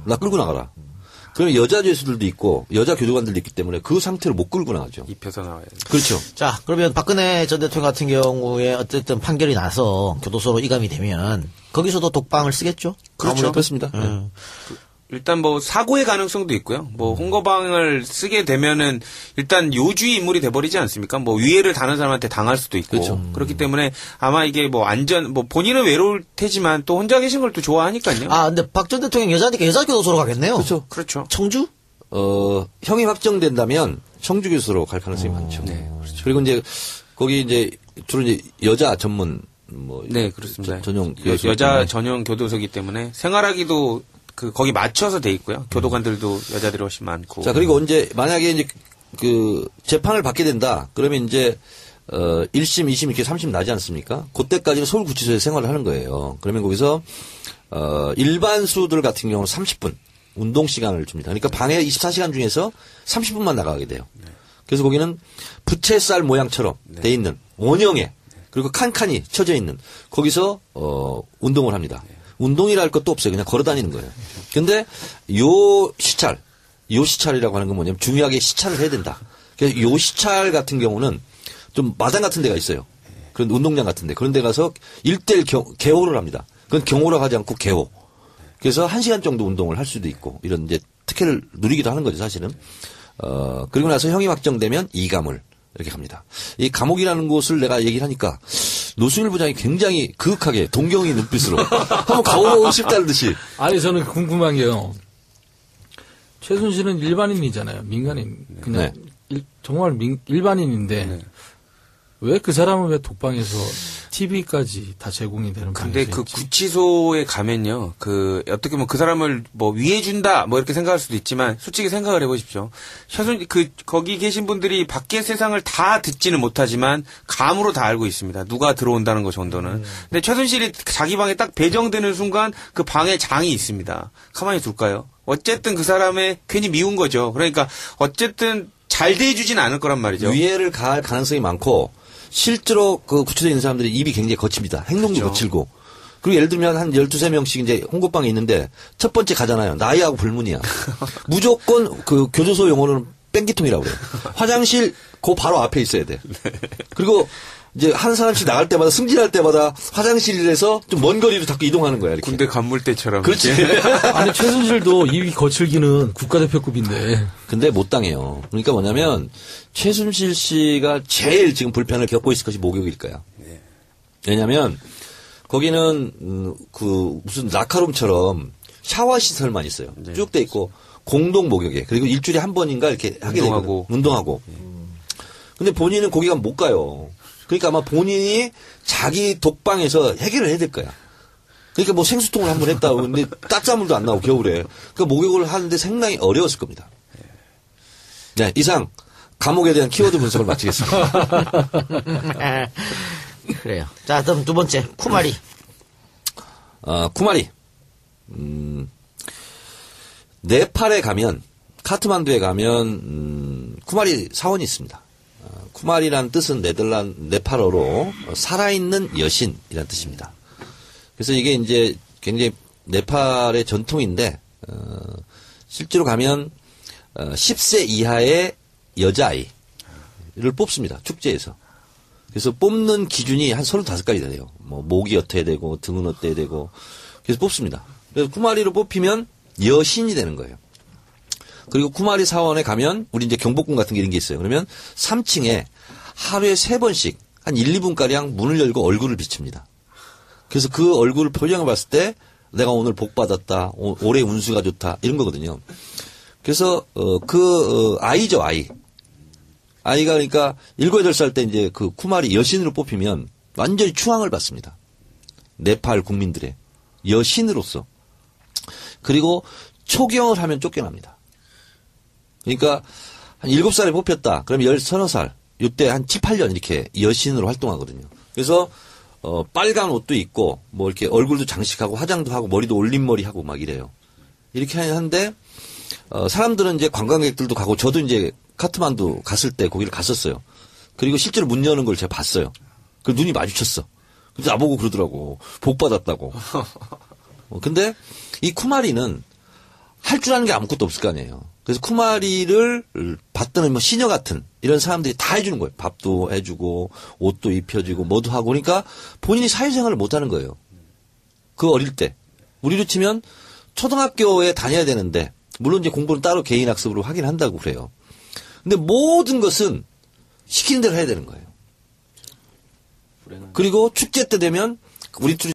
B: 나 끌고 나가라. 그러면 여자 죄수들도 있고 여자 교도관들도 있기 때문에 그 상태로 못 끌고 나가죠.
C: 입혀서 나와야 돼.
B: 그렇죠.
A: 자, 그러면 박근혜 전 대통령 같은 경우에 어쨌든 판결이 나서 교도소로 이감이 되면 거기서도 독방을 쓰겠죠?
B: 그렇죠. 그렇습니다. 네.
C: 일단 뭐 사고의 가능성도 있고요. 뭐 홍거방을 쓰게 되면은 일단 요주의 인물이 돼버리지 않습니까? 뭐 위해를 다른 사람한테 당할 수도 있고
B: 그렇죠.
C: 그렇기 때문에 아마 이게 뭐 본인은 외로울 테지만 또 혼자 계신 걸 또 좋아하니까요.
A: 근데 박 전 대통령 여자니까 여자 교도소로 가겠네요.
B: 그렇죠.
A: 청주?
B: 형이 확정된다면 청주 교수로 갈 가능성이 많죠.
C: 네, 그렇죠.
B: 그리고 이제 거기 이제 주로 이제 여자 전문
C: 네, 그렇습니다.
B: 전용
C: 여자 전용 교도소이기 때문에 생활하기도 거기 맞춰서 돼 있고요. 교도관들도 여자들이 훨씬 많고.
B: 자, 그리고 만약에 이제 재판을 받게 된다. 그러면 이제 1심, 2심 이렇게 3심 나지 않습니까? 그때까지는 서울구치소에 생활을 하는 거예요. 그러면 거기서 일반수들 같은 경우는 30분 운동 시간을 줍니다. 그러니까 방에 24시간 중에서 30분만 나가게 돼요. 그래서 거기는 부채살 모양처럼 돼 있는 원형의 그리고 칸칸이 쳐져 있는 거기서 운동을 합니다. 운동이라 할 것도 없어요. 그냥 걸어 다니는 거예요. 근데 요 시찰이라고 하는 건 뭐냐면 중요하게 시찰을 해야 된다. 그래서 요 시찰 같은 경우는 좀 마당 같은 데가 있어요. 그런 운동장 같은 데. 그런 데 가서 1대1 개호를 합니다. 그건 경호라고 하지 않고 개호. 그래서 1시간 정도 운동을 할 수도 있고 이런 이제 특혜를 누리기도 하는 거죠, 사실은. 그리고 나서 형이 확정되면 2감을 이렇게 갑니다. 이 감옥이라는 곳을 내가 얘기를 하니까 노승일 부장이 굉장히 그윽하게 동경의 눈빛으로 한번 가보고 싶다는 듯이.
D: 아니, 저는 궁금한 게요. 최순실은 일반인이잖아요. 민간인. 그냥 정말 일반인인데 왜 그 사람은 왜 독방에서 TV까지 다 제공이 되는
C: 근데
D: 방식이지?
C: 그 구치소에 가면요, 어떻게 보면 그 사람을 뭐 위해준다, 뭐 이렇게 생각할 수도 있지만, 솔직히 생각을 해보십시오. 거기 계신 분들이 밖의 세상을 다 듣지는 못하지만, 감으로 다 알고 있습니다. 누가 들어온다는 것 정도는. 근데 최순실이 자기 방에 딱 배정되는 순간, 그 방에 장이 있습니다. 가만히 둘까요? 어쨌든 그 사람의 괜히 미운 거죠. 그러니까, 어쨌든 잘 대해주진 않을 거란 말이죠.
B: 위해를 가할 가능성이 많고, 실제로 그 구치소에 있는 사람들이 입이 굉장히 거칩니다. 행동도
C: 그렇죠.
B: 거칠고. 그리고 예를 들면 한 12, 3명씩 이제 홍고방에 있는데 첫 번째 가잖아요. 나이하고 불문이야. 무조건 그 교도소 용어로는 뺑기통이라고 그래요. 화장실 그 바로 앞에 있어야 돼. 그리고 이제 한 사람씩 나갈 때마다 승진할 때마다 화장실에서 좀 먼 거리로 자꾸 이동하는 거야. 이렇게.
C: 군대 간물대처럼.
B: 그렇지.
D: 아니, 최순실도 입이 거칠기는 국가대표급인데.
B: 근데 못 당해요. 그러니까 뭐냐면 최순실 씨가 제일 지금 불편을 겪고 있을 것이 목욕일 거야. 왜냐면 거기는 그 무슨 라카룸처럼 샤워 시설만 있어요. 쭉 돼 있고 공동 목욕에 그리고 일주일에 한 번인가 이렇게 하게 되고 운동하고. 근데 본인은 거기 가면 못 가요. 그러니까 아마 본인이 자기 독방에서 해결을 해야 될 거야. 그러니까 뭐 생수통을 한 번 했다고 근데 땀물도 안 나오고 겨울에. 그러니까 목욕을 하는데 상당히 어려웠을 겁니다. 네, 이상 감옥에 대한 키워드 분석을 마치겠습니다.
A: 그래요. 자, 그럼 두 번째 쿠마리.
B: 쿠마리. 네팔에 가면 카트만두에 가면 쿠마리 사원이 있습니다. 쿠마리란 뜻은 네팔어로 살아있는 여신이라는 뜻입니다. 그래서 이게 이제 굉장히 네팔의 전통인데 실제로 가면 10세 이하의 여자아이를 뽑습니다. 축제에서. 그래서 뽑는 기준이 한 35가지가 돼요. 뭐 목이 어때야 되고 등은 어때야 되고 그래서 뽑습니다. 그래서 쿠마리로 뽑히면 여신이 되는 거예요. 그리고 쿠마리 사원에 가면 우리 이제 경복궁 같은 게 이런 게 있어요. 그러면 3층에 하루에 3번씩 한 1, 2분가량 문을 열고 얼굴을 비춥니다. 그래서 그 얼굴을 표정을 봤을 때 내가 오늘 복 받았다. 올해 운수가 좋다. 이런 거거든요. 그래서 아이죠, 아이. 아이가 그러니까 7, 8살 때 이제 그 쿠마리 여신으로 뽑히면 완전히 추앙을 받습니다. 네팔 국민들의 여신으로서. 그리고 초경을 하면 쫓겨납니다. 그러니까 한 7살에 뽑혔다. 그러면 13살. 이때 한 7, 8년 이렇게 여신으로 활동하거든요. 그래서 빨간 옷도 입고 뭐 이렇게 얼굴도 장식하고 화장도 하고 머리도 올림머리 하고 막 이래요. 이렇게 하는데 사람들은 이제 관광객들도 가고 저도 이제 카트만두 갔을 때 거기를 갔었어요. 그리고 실제로 문 여는 걸 제가 봤어요. 그 눈이 마주쳤어. 그래서 나보고 그러더라고. 복 받았다고. 근데 이 쿠마리는 할 줄 아는 게 아무것도 없을 거 아니에요. 그래서 쿠마리를 받던 뭐 시녀 같은 이런 사람들이 다 해주는 거예요. 밥도 해주고 옷도 입혀주고 뭐도 하고 그러니까 본인이 사회생활을 못하는 거예요. 그 어릴 때. 우리로 치면 초등학교에 다녀야 되는데 물론 이제 공부는 따로 개인 학습으로 하긴 한다고 그래요. 근데 모든 것은 시키는 대로 해야 되는 거예요. 그리고 축제 때 되면 우리